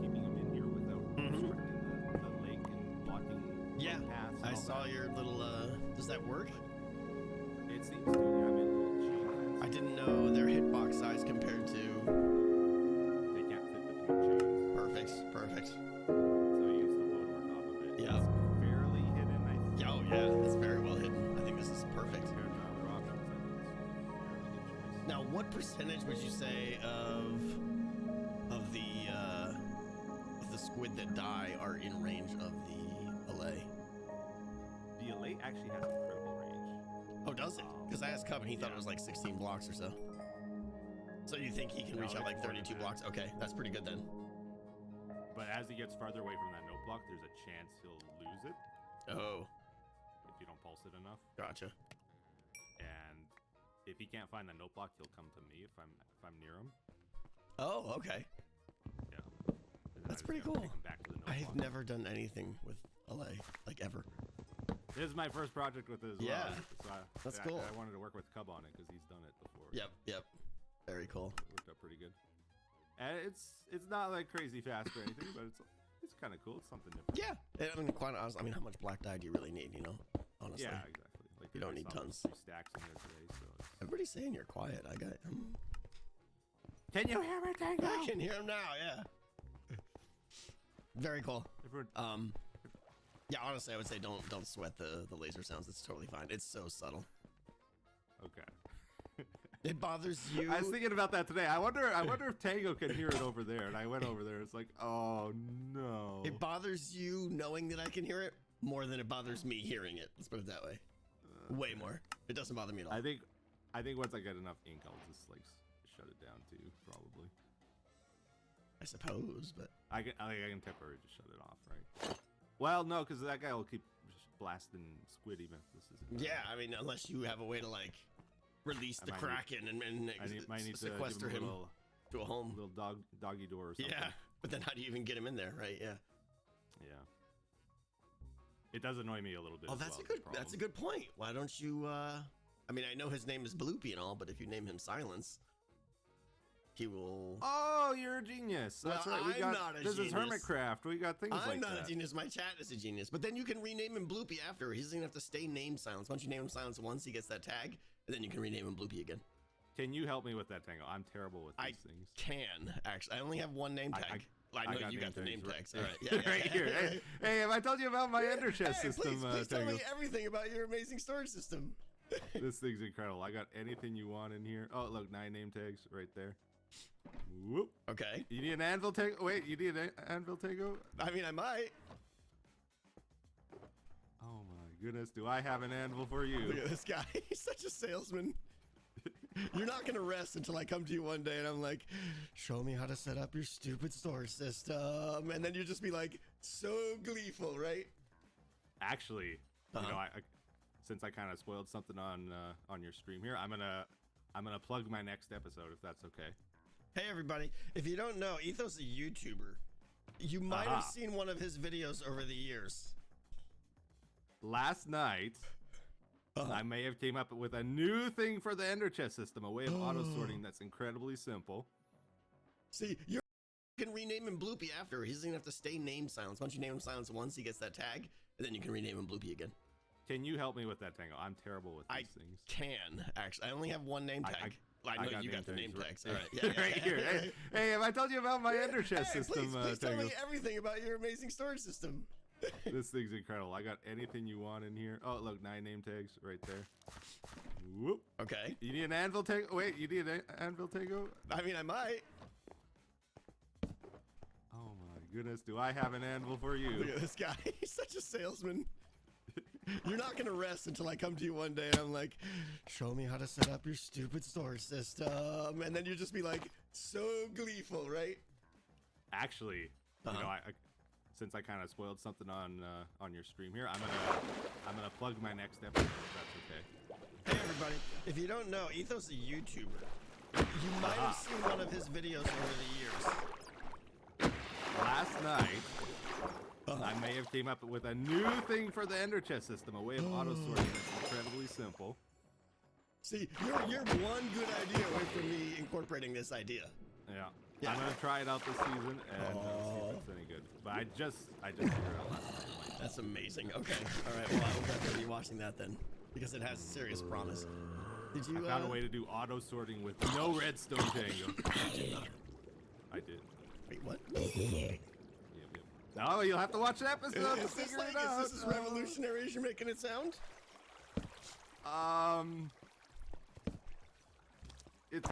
Speaker 7: keeping him in here without
Speaker 8: Mhm.
Speaker 7: obstructing the lake and blocking
Speaker 8: Yeah,
Speaker 7: paths. and
Speaker 8: I
Speaker 7: all
Speaker 8: saw
Speaker 7: that.
Speaker 8: your little. Does that work?
Speaker 7: It seems to. Yeah, I made a little chain fence.
Speaker 8: I didn't know their hitbox size compared to.
Speaker 7: They can't fit between chains,
Speaker 8: Perfect. Perfect.
Speaker 7: so you can still boat over top of it.
Speaker 8: Yeah.
Speaker 7: It's fairly hidden. I think.
Speaker 8: Yeah, oh yeah, it's very well hidden. I think this is perfect.
Speaker 7: Compared to other options, I think this is a fairly good choice.
Speaker 8: Now, what percentage would you say of the squid that die are in range of the allay?
Speaker 7: The Elate actually has incredible range.
Speaker 8: Oh, does it? Because I asked Cub and he thought it was like 16 blocks or so. So you think he can reach out like 32 blocks? Okay, that's pretty good then.
Speaker 7: But as he gets farther away from that note block, there's a chance he'll lose it
Speaker 8: Oh,
Speaker 7: if you don't pulse it enough.
Speaker 8: gotcha.
Speaker 7: And if he can't find the note block, he'll come to me if I'm near him.
Speaker 8: Oh, okay.
Speaker 7: Yeah. And then
Speaker 8: That's
Speaker 7: I just
Speaker 8: pretty
Speaker 7: gotta
Speaker 8: cool.
Speaker 7: take him back to the note
Speaker 8: I've
Speaker 7: block.
Speaker 8: never done anything with allay, like ever.
Speaker 7: This is my first project with it as
Speaker 8: Yeah.
Speaker 7: well. So
Speaker 8: That's cool.
Speaker 7: I wanted to work with Cub on it because he's done it before.
Speaker 8: Yep. Very cool.
Speaker 7: It worked out pretty good. And it's not like crazy fast or anything, but it's kind of cool. It's something different.
Speaker 8: Yeah. I mean, quite honestly, I mean, how much black dye do you really need, you know? Honestly.
Speaker 7: Yeah, exactly. Like
Speaker 8: You don't
Speaker 7: I
Speaker 8: need
Speaker 7: saw
Speaker 8: tons.
Speaker 7: 3 stacks in there today, so it's...
Speaker 8: Everybody's saying you're quiet. I got.
Speaker 7: Can you hear me, Tango?
Speaker 8: I can hear him now. Yeah. Very cool.
Speaker 7: Everyone...
Speaker 8: Yeah. Honestly, I would say don't sweat the laser sounds. It's totally fine. It's so subtle.
Speaker 7: Okay.
Speaker 8: It bothers you.
Speaker 7: I was thinking about that today. I wonder if Tango can hear it over there. And I went over there. It's like, oh no.
Speaker 8: It bothers you knowing that I can hear it more than it bothers me hearing it. Let's put it that way. Way more. It doesn't bother me at all.
Speaker 7: I think once I get enough ink, I'll just like shut it down too, probably.
Speaker 8: I suppose, but
Speaker 7: I can temporarily just shut it off, right? Well, no, because that guy will keep just blasting squid even if this isn't.
Speaker 8: yeah. I mean, unless you have a way to like release the Kraken and
Speaker 7: might need to
Speaker 8: sequester
Speaker 7: give
Speaker 8: him
Speaker 7: a
Speaker 8: to a home.
Speaker 7: little doggy door or something.
Speaker 8: Yeah, but then how do you even get him in there, right? Yeah.
Speaker 7: Yeah. It does annoy me a little bit.
Speaker 8: Oh,
Speaker 7: as
Speaker 8: that's
Speaker 7: well,
Speaker 8: a good.
Speaker 7: the
Speaker 8: That's a
Speaker 7: problem.
Speaker 8: good point. Why don't you? I mean, I know his name is Bloopy and all, but if you name him Silence, he will.
Speaker 7: Oh, you're a genius. That's
Speaker 8: Well,
Speaker 7: right. We
Speaker 8: I'm
Speaker 7: got
Speaker 8: not a
Speaker 7: this
Speaker 8: genius.
Speaker 7: is Hermitcraft. We got things
Speaker 8: I'm
Speaker 7: like
Speaker 8: not
Speaker 7: that.
Speaker 8: a genius. My chat is a genius. But then you can rename him Bloopy after. He doesn't even have to stay named Silence. Once you name him Silence once, he gets that tag, and then you can rename him Bloopy again.
Speaker 7: Can you help me with that, Tango? I'm terrible with these things.
Speaker 8: Can actually. I only have one name tag. I know
Speaker 7: got
Speaker 8: you got the name
Speaker 7: right-
Speaker 8: tags. All right, yeah,
Speaker 7: right here. Hey, have I told you about my ender chest
Speaker 8: Hey,
Speaker 7: system,
Speaker 8: please tell
Speaker 7: Tango?
Speaker 8: me everything about your amazing storage system.
Speaker 7: This thing's incredible. I got anything you want in here. Oh, look, 9 name tags right there. Whoop.
Speaker 8: Okay.
Speaker 7: You need an anvil tag? Wait, you need an anvil Tango?
Speaker 8: I mean, I might.
Speaker 7: Oh my goodness, do I have an anvil for you?
Speaker 8: Look at this guy. He's such a salesman. You're not gonna rest until I come to you one day and I'm like, show me how to set up your stupid storage system, and then you just be like, so gleeful, right?
Speaker 7: Actually, you
Speaker 8: Uh-huh.
Speaker 7: know, I since I kind of spoiled something on your stream here, I'm gonna plug my next episode if that's okay.
Speaker 8: Hey everybody, if you don't know, Etho's a YouTuber. You might have
Speaker 7: Aha.
Speaker 8: seen one of his videos over the years.
Speaker 7: Last night, I may have came up with a new thing for the ender chest system, a way of auto sorting that's incredibly simple.
Speaker 8: See, you can rename him Bloopy after. He doesn't even have to stay named Silence. Once you name him Silence once, he gets that tag, and then you can rename him Bloopy again.
Speaker 7: Can you help me with that, Tango? I'm terrible with these things.
Speaker 8: Can actually. I only have one name tag. I know you got the name tags. All right,
Speaker 7: right here. Hey, have I told you about my ender chest
Speaker 8: Hey,
Speaker 7: system,
Speaker 8: please tell
Speaker 7: Tango?
Speaker 8: me everything about your amazing storage system.
Speaker 7: This thing's incredible. I got anything you want in here. Oh, look, 9 name tags right there. Whoop.
Speaker 8: Okay.
Speaker 7: You need an anvil tag? Wait, you need an anvil Tango?
Speaker 8: I mean, I might.
Speaker 7: Oh my goodness, do I have an anvil for you?
Speaker 8: Look at this guy. He's such a salesman. You're not gonna rest until I come to you one day and I'm like, show me how to set up your stupid storage system, and then you just be like, so gleeful, right?
Speaker 7: Actually, you know, I since I kind of spoiled something on your stream here, I'm gonna plug my next episode if that's okay.
Speaker 8: Hey everybody, if you don't know, Etho's a YouTuber. You might have seen one of his videos over the years.
Speaker 7: Last night, I may have came up with a new thing for the ender chest system, a way of auto sorting that's incredibly simple.
Speaker 8: See, you're one good idea away from me incorporating this idea.
Speaker 7: Yeah.
Speaker 8: Yeah.
Speaker 7: I'm gonna try it out this season and see if it's any good. But I just figured it out last night.
Speaker 8: That's amazing. Okay. All right. Well, I will definitely be watching that then, because it has serious promise. Did you?
Speaker 7: I found a way to do auto sorting with no redstone Tango. I did.
Speaker 8: Wait, what?
Speaker 7: Yep. No, you'll have to watch the episode to
Speaker 8: Is this
Speaker 7: figure
Speaker 8: like,
Speaker 7: it out.
Speaker 8: is this as revolutionary as you're making it sound?
Speaker 7: It's.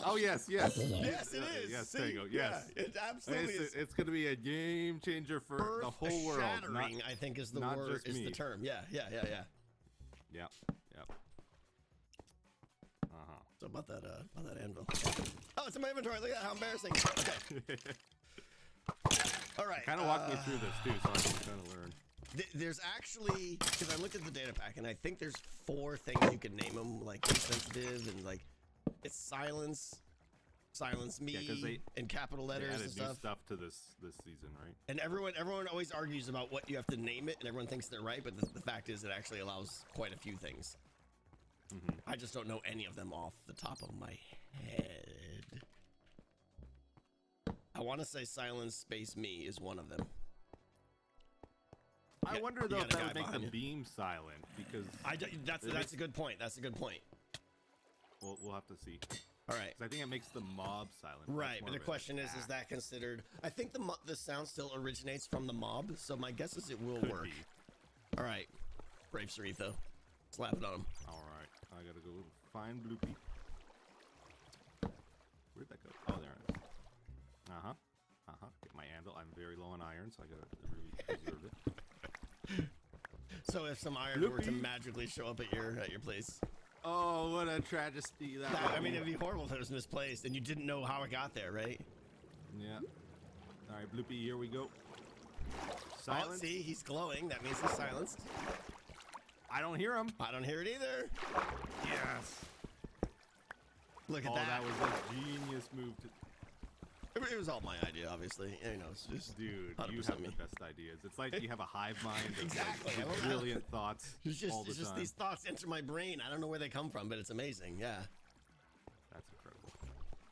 Speaker 7: Oh yes.
Speaker 8: Yes, it is.
Speaker 7: Yes,
Speaker 8: See?
Speaker 7: Tango. Yes.
Speaker 8: Yeah, it absolutely is.
Speaker 7: It's going to be a game changer for the whole world.
Speaker 8: Earth-shattering, I think, is the
Speaker 7: not
Speaker 8: word.
Speaker 7: just
Speaker 8: Is
Speaker 7: me.
Speaker 8: the term? Yeah.
Speaker 7: Yep.
Speaker 8: So about that anvil. Oh, it's in my inventory. Look at that. How embarrassing. Okay. All right.
Speaker 7: Kind of walk me through this too, so I can kind of learn.
Speaker 8: There's actually, because I looked at the data pack, and I think there's 4 things you can name them, like insensitive and like it's silence me, in capital
Speaker 7: They
Speaker 8: letters
Speaker 7: added
Speaker 8: and
Speaker 7: new
Speaker 8: stuff.
Speaker 7: stuff to this season, right?
Speaker 8: And everyone always argues about what you have to name it, and everyone thinks they're right, but the fact is it actually allows quite a few things. I just don't know any of them off the top of my head. I want to say silence space me is one of them.
Speaker 7: I wonder though if that would make the beam silent because
Speaker 8: that's a good point. That's a good point.
Speaker 7: We'll have to see.
Speaker 8: All right.
Speaker 7: 'Cause I think it makes the mob silent.
Speaker 8: Right, but the question is that considered? I think the sound still originates from the mob, so my guess is it will work.
Speaker 7: Be.
Speaker 8: All right, brave Saritho, slap it on him.
Speaker 7: All right, I gotta go find Bloopy. Where'd that go? Oh, there it is. Get my anvil. I'm very low on iron, so I gotta really preserve it.
Speaker 8: So if some iron were to magically show up at your place.
Speaker 7: Oh, what a tragedy that would
Speaker 8: I mean,
Speaker 7: be.
Speaker 8: it'd be horrible if it was misplaced and you didn't know how it got there, right?
Speaker 7: Yeah. All right, Bloopy, here we go.
Speaker 8: Silence. Oh, see, he's glowing. That means he's silenced.
Speaker 7: I don't hear him.
Speaker 8: I don't hear it either.
Speaker 7: Yes.
Speaker 8: Look at
Speaker 7: that.
Speaker 8: that.
Speaker 7: That was a genius move.
Speaker 8: It was all my idea, obviously. You know, it's just
Speaker 7: Dude, you have the best ideas. It's like you have a hive mind of
Speaker 8: exactly.
Speaker 7: like, brilliant thoughts all the time.
Speaker 8: These thoughts enter my brain. I don't know where they come from, but it's amazing. Yeah.
Speaker 7: That's incredible.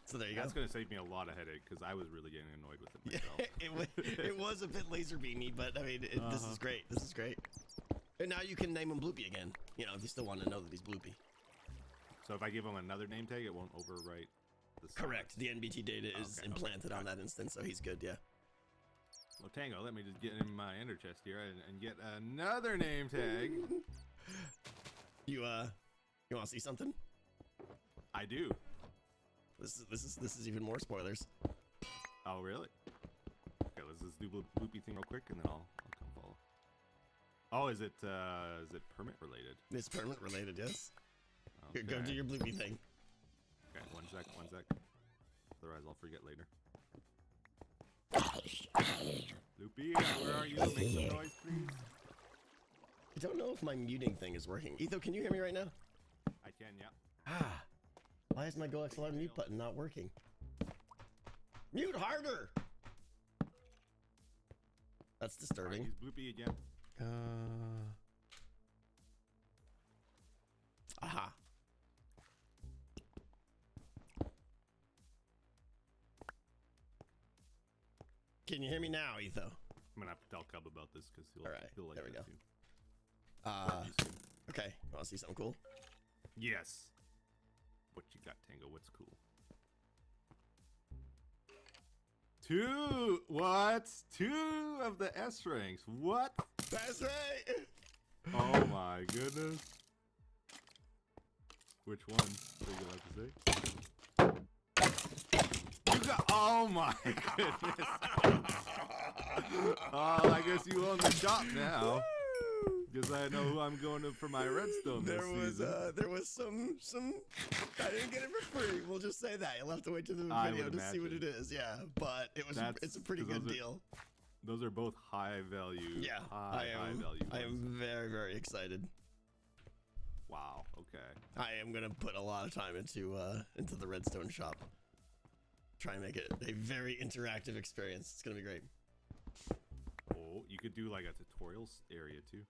Speaker 8: So there you go.
Speaker 7: That's going to save me a lot of headache because I was really getting annoyed with it myself.
Speaker 8: it was a bit laser beamy, but I mean, this is great. This is great. And now you can name him Bloopy again. You know, if you still want to know that he's Bloopy.
Speaker 7: So if I give him another name tag, it won't overwrite the silence.
Speaker 8: Correct. The NBT data is implanted on that instance, so he's good. Yeah.
Speaker 7: Well, Tango, let me just get in my ender chest here and get another name tag.
Speaker 8: You want to see something?
Speaker 7: I do.
Speaker 8: This is even more spoilers.
Speaker 7: Oh, really? Okay, let's just do Bloopy thing real quick, and then I'll come follow. Oh, is it permit related?
Speaker 8: It's permit related, yes.
Speaker 7: Okay.
Speaker 8: Go do your Bloopy thing.
Speaker 7: Okay, one sec. Otherwise, I'll forget later. Bloopy, where are you? Make some noise, please.
Speaker 8: I don't know if my muting thing is working. Etho, can you hear me right now?
Speaker 7: I can, yeah.
Speaker 8: Ah. Why is my Go XLR mute button not working? Mute harder! That's disturbing.
Speaker 7: Right, he's Bloopy again.
Speaker 8: Aha. Can you hear me now, Etho?
Speaker 7: I'm gonna have to tell Cub about this because he'll like
Speaker 8: there we
Speaker 7: that
Speaker 8: go.
Speaker 7: too.
Speaker 8: Okay. Want to see something cool?
Speaker 7: Yes. What you got, Tango? What's cool? Two of the S ranks. What?
Speaker 8: That's right.
Speaker 7: Oh my goodness. Which one are you allowed to say? You got. Oh my goodness. Oh, I guess you own the shop now. Because I know who I'm going to for my redstone this season.
Speaker 8: There was some. I didn't get it for free. We'll just say that. You'll have to wait to the video to see what it is. Yeah, but it's a pretty good deal.
Speaker 7: Those are both high value.
Speaker 8: Yeah,
Speaker 7: high value.
Speaker 8: I am very, very excited.
Speaker 7: Wow. Okay.
Speaker 8: I am gonna put a lot of time into the redstone shop. Try and make it a very interactive experience. It's gonna be great.
Speaker 7: Oh, you could do like a tutorials area too.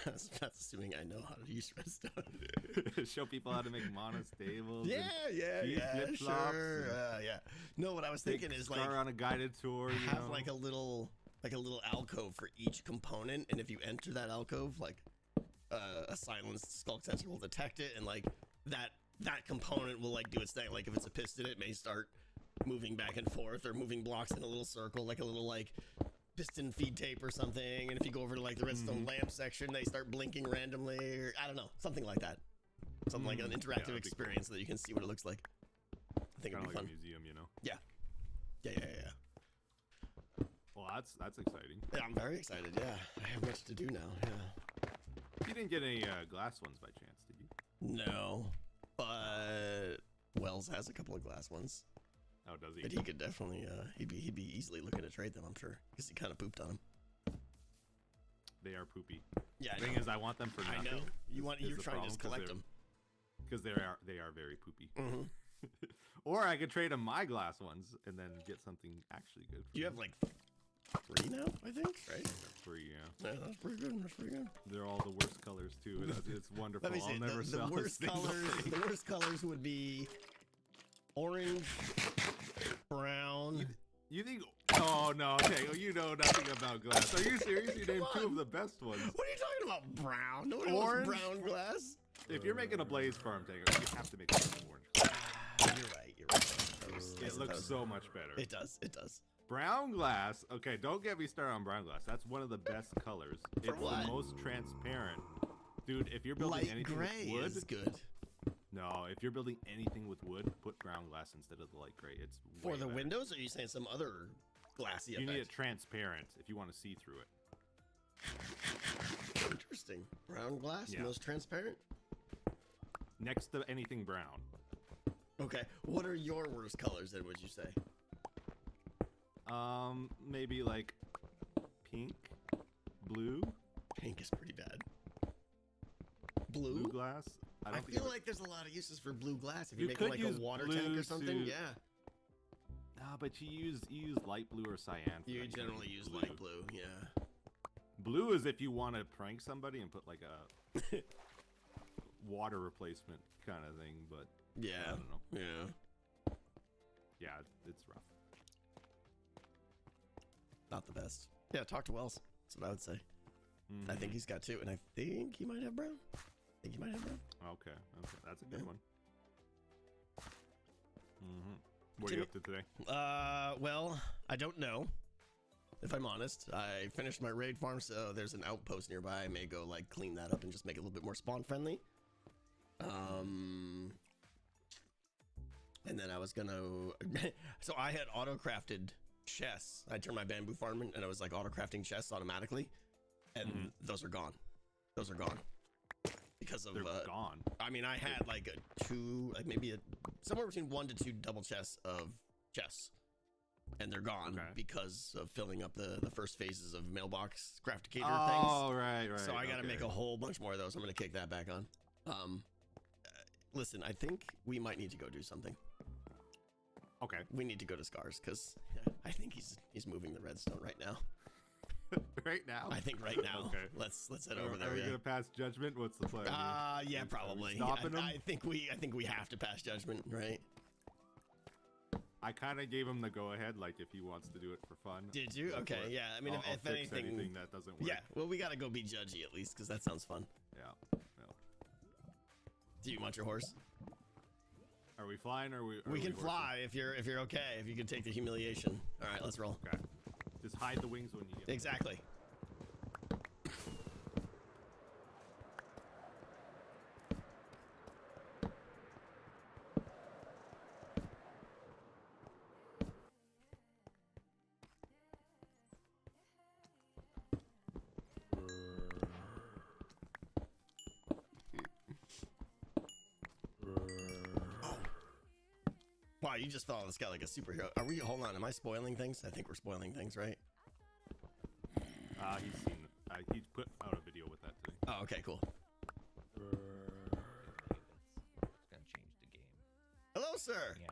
Speaker 8: That's assuming I know how to use redstone.
Speaker 7: Show people how to make monostables.
Speaker 8: Yeah, sure. Yeah. No, what I was thinking is like
Speaker 7: on a guided tour.
Speaker 8: Have like a little alcove for each component, and if you enter that alcove, like a silenced skulk sensor will detect it, and like that component will like do its thing. Like if it's a piston, it may start moving back and forth or moving blocks in a little circle, like a little like piston feed tape or something. And if you go over to like the redstone lamp section, they start blinking randomly, or I don't know, something like that. Something like an interactive
Speaker 7: that'd be
Speaker 8: experience so that you can see what it looks like. I think
Speaker 7: Kind
Speaker 8: it'd
Speaker 7: of
Speaker 8: be
Speaker 7: like
Speaker 8: fun.
Speaker 7: a museum, you know.
Speaker 8: Yeah.
Speaker 7: Well, that's exciting.
Speaker 8: Yeah, I'm very excited. Yeah, I have much to do now. Yeah.
Speaker 7: You didn't get any glass ones by chance, did you?
Speaker 8: No, but Wells has a couple of glass ones.
Speaker 7: Oh, does he?
Speaker 8: But he could definitely, he'd be easily looking to trade them. I'm sure because he kind of pooped on them.
Speaker 7: They are poopy.
Speaker 8: Yeah.
Speaker 7: The thing is, I want them for nothing.
Speaker 8: I know. You're trying to just collect them.
Speaker 7: Because they are very poopy.
Speaker 8: Mm-hmm.
Speaker 7: Or I could trade them my glass ones and then get something actually good.
Speaker 8: You have like 3 now, I think, right?
Speaker 7: 3, yeah.
Speaker 8: Yeah, that's pretty good. That's pretty good.
Speaker 7: They're all the worst colors too. It's wonderful.
Speaker 8: Let me see.
Speaker 7: I'll never sell
Speaker 8: the
Speaker 7: this
Speaker 8: worst
Speaker 7: thing
Speaker 8: colors.
Speaker 7: away.
Speaker 8: The worst colors would be orange, brown.
Speaker 7: You think? Oh no, okay. Oh, you know nothing about glass. Are you serious? You named 2 of the best ones.
Speaker 8: What are you talking about? Brown? Nobody
Speaker 7: Orange?
Speaker 8: wants brown glass.
Speaker 7: If you're making a blaze farm tango, you have to make it orange.
Speaker 8: You're right. You're right.
Speaker 7: It looks so much better.
Speaker 8: It does. It does.
Speaker 7: Brown glass. Okay, don't get me started on brown glass. That's one of the best colors. It's
Speaker 8: what?
Speaker 7: the most transparent. Dude, if you're building
Speaker 8: Light
Speaker 7: anything
Speaker 8: gray
Speaker 7: with wood,
Speaker 8: is good.
Speaker 7: no, if you're building anything with wood, put brown glass instead of the light gray. It's
Speaker 8: For
Speaker 7: way
Speaker 8: the
Speaker 7: better.
Speaker 8: windows, or are you saying some other glassy
Speaker 7: You
Speaker 8: effect?
Speaker 7: need it transparent if you want to see through it.
Speaker 8: Interesting. Brown glass,
Speaker 7: Yeah.
Speaker 8: most transparent.
Speaker 7: Next to anything brown.
Speaker 8: Okay. What are your worst colors then? Would you say?
Speaker 7: Maybe like pink, blue,
Speaker 8: Pink is pretty bad. Blue.
Speaker 7: blue glass.
Speaker 8: I
Speaker 7: don't think
Speaker 8: feel
Speaker 7: it-
Speaker 8: like there's a lot of uses for blue glass. If
Speaker 7: You
Speaker 8: you're making
Speaker 7: could
Speaker 8: like a
Speaker 7: use
Speaker 8: water
Speaker 7: blue
Speaker 8: tank or something,
Speaker 7: to-
Speaker 8: yeah.
Speaker 7: No, but you use light blue or cyan. for
Speaker 8: You
Speaker 7: that.
Speaker 8: generally use light blue, yeah.
Speaker 7: Blue is if you want to prank somebody and put like a water replacement kind of thing, but
Speaker 8: Yeah.
Speaker 7: I don't know.
Speaker 8: Yeah.
Speaker 7: Yeah, it's rough.
Speaker 8: Not the best. Yeah, talk to Wells. That's what I would say. I think he's got 2, and I think he might have brown.
Speaker 7: Okay, that's a good one. What are you up to today?
Speaker 8: Well, I don't know. If I'm honest, I finished my raid farm, so there's an outpost nearby. I may go like clean that up and just make it a little bit more spawn friendly. And then I was gonna. So I had auto crafted chests. I turned my bamboo farm in, and I was like auto crafting chests automatically, and those are gone. Those are gone because of
Speaker 7: They're gone.
Speaker 8: I mean, I had like a 2, like maybe somewhere between 1 to 2 double chests of chests, and they're gone because of filling up the first phases of mailbox crafticator things.
Speaker 7: Oh, right.
Speaker 8: So I got to make a whole bunch more of those. I'm gonna kick that back on. Listen, I think we might need to go do something.
Speaker 7: Okay.
Speaker 8: We need to go to Scars because I think he's moving the redstone right now.
Speaker 7: Right now?
Speaker 8: I think right now.
Speaker 7: Okay.
Speaker 8: Let's head over there.
Speaker 7: Are we
Speaker 8: Yeah.
Speaker 7: gonna pass judgment? What's the plan?
Speaker 8: Yeah,
Speaker 7: Are we
Speaker 8: probably.
Speaker 7: stopping him?
Speaker 8: I think we have to pass judgment, right?
Speaker 7: I kind of gave him the go ahead, like if he wants to do it for fun.
Speaker 8: Did you? Okay,
Speaker 7: I'll-
Speaker 8: yeah. I mean,
Speaker 7: I'll
Speaker 8: if
Speaker 7: fix
Speaker 8: anything,
Speaker 7: that doesn't work.
Speaker 8: yeah. Well, we gotta go be judgy at least because that sounds fun.
Speaker 7: Yeah.
Speaker 8: Do you want your horse?
Speaker 7: Are we flying or are we?
Speaker 8: We can fly if you're okay. If you can take the humiliation. All right, let's roll.
Speaker 7: Okay. Just hide the wings when you get.
Speaker 8: Exactly. Wow, you just fell out of the sky like a superhero. Are we? Hold on. Am I spoiling things? I think we're spoiling things, right?
Speaker 7: He's seen. He put out a video with that today.
Speaker 8: Oh, okay, cool.
Speaker 9: It's gonna change the game.
Speaker 8: Hello, sir.
Speaker 9: Yeah,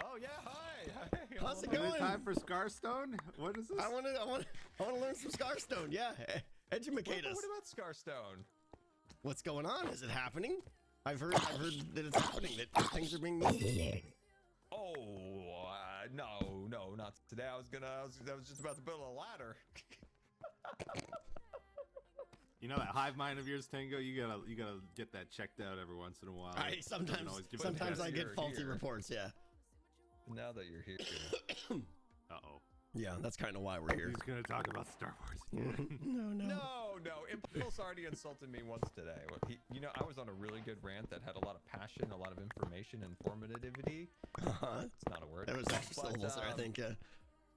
Speaker 9: oh yeah, hi.
Speaker 8: How's it
Speaker 7: Is
Speaker 8: going?
Speaker 7: it time for Scarstone? What is this?
Speaker 8: I want to learn some Scarstone. Yeah, educate us.
Speaker 9: What about Scarstone?
Speaker 8: What's going on? Is it happening? I've heard that it's happening. That things are being moved.
Speaker 9: Oh no, not today. I was just about to build a ladder.
Speaker 7: You know that hive mind of yours, Tango. You gotta get that checked out every once in a while.
Speaker 8: I
Speaker 7: It doesn't
Speaker 8: sometimes
Speaker 7: always give
Speaker 8: sometimes
Speaker 7: it
Speaker 8: I
Speaker 7: a
Speaker 8: get
Speaker 9: You're
Speaker 8: faulty
Speaker 9: here.
Speaker 8: reports. Yeah.
Speaker 9: Now that you're here,
Speaker 7: Uh oh.
Speaker 8: Yeah, that's kind of why we're here.
Speaker 7: He's gonna talk about Star Wars.
Speaker 9: No. Impulse already insulted me once today. Well, I was on a really good rant that had a lot of passion, a lot of information, informativity. It's not a word.
Speaker 8: There was actually syllables there, I think. Yeah.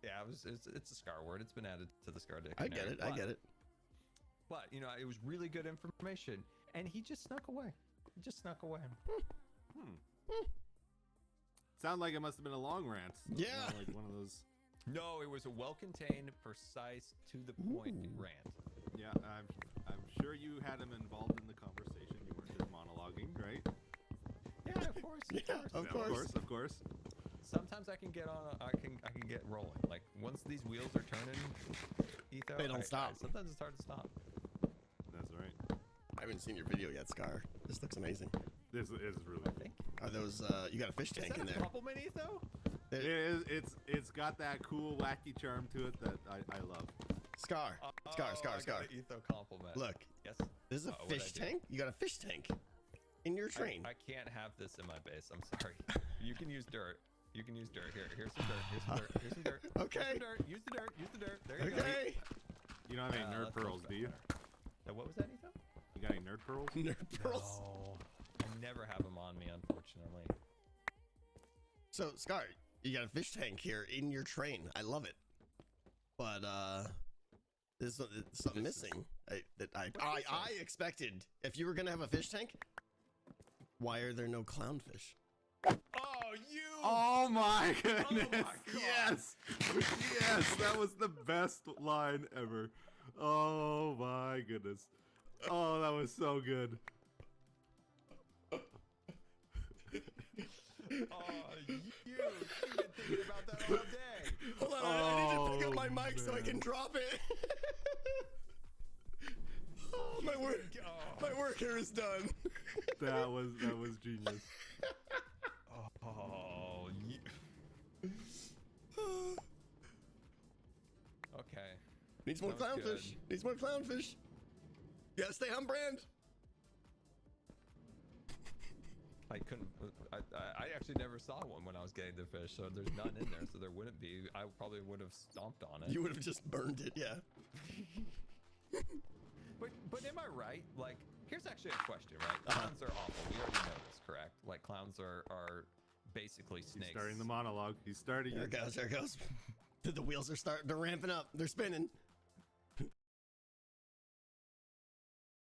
Speaker 9: Yeah, it's a scar word. It's been added to the scar dictionary.
Speaker 8: I get it.
Speaker 9: But it was really good information, and he just snuck away.
Speaker 7: Sound like it must have been a long rant.
Speaker 8: Yeah.
Speaker 7: Like one of those.
Speaker 9: No, it was a well-contained, precise, to the point rant.
Speaker 7: Yeah, I'm sure you had him involved in the conversation. You weren't just monologuing, right?
Speaker 9: Yeah, of course.
Speaker 7: Of course.
Speaker 9: Sometimes I can get on. I can get rolling. Like once these wheels are turning, Etho,
Speaker 8: They don't stop.
Speaker 9: Sometimes it's hard to stop.
Speaker 7: That's right.
Speaker 8: I haven't seen your video yet, Scar. This looks amazing.
Speaker 7: This is really cool.
Speaker 8: Are those, you got a fish tank in there?
Speaker 9: Compliment, Etho?
Speaker 7: It is. It's got that cool, wacky charm to it that I love.
Speaker 8: Scar.
Speaker 9: I got an Etho compliment.
Speaker 8: Look.
Speaker 9: Yes.
Speaker 8: This is a
Speaker 9: What'd I
Speaker 8: fish
Speaker 9: do?
Speaker 8: tank? You got a fish tank in your train.
Speaker 9: I can't have this in my base. I'm sorry. You can use dirt. Here. Here's some dirt.
Speaker 8: Okay.
Speaker 9: Use the dirt. There you go.
Speaker 8: Okay.
Speaker 7: You don't have any nerd
Speaker 9: that
Speaker 7: pearls,
Speaker 9: feels
Speaker 7: do you?
Speaker 9: Now, what was that, Etho?
Speaker 7: You got any nerd pearls?
Speaker 8: Nerd pearls.
Speaker 9: No. I never have them on me, unfortunately.
Speaker 8: So, Scar, you got a fish tank here in your train. I love it. But, there's something missing. I expected, if you were going to have a fish tank, why are there no clownfish?
Speaker 9: Oh, you!
Speaker 7: Oh my goodness!
Speaker 9: God.
Speaker 7: Yes, that was the best line ever. Oh my goodness! Oh, that was so good.
Speaker 9: Oh, you've been thinking about that all day.
Speaker 8: Hold on, I need to pick up my mic so I can drop it. Oh, my work here is done.
Speaker 7: That was genius.
Speaker 9: Oh, okay.
Speaker 8: Needs more
Speaker 9: That was
Speaker 8: clownfish.
Speaker 9: good.
Speaker 8: Needs more clownfish. You gotta stay on brand.
Speaker 9: I couldn't. I actually never saw one when I was getting the fish, so there's none in there, so there wouldn't be. I probably would have stomped on it.
Speaker 8: You would have just burned it, yeah.
Speaker 9: But am I right? Like, here's actually a question, right? Clowns are awful. We already know this, correct? Like, clowns are basically snakes.
Speaker 7: He's starting the monologue. He's starting
Speaker 8: There
Speaker 7: it.
Speaker 8: it goes. The wheels are ramping up. They're spinning.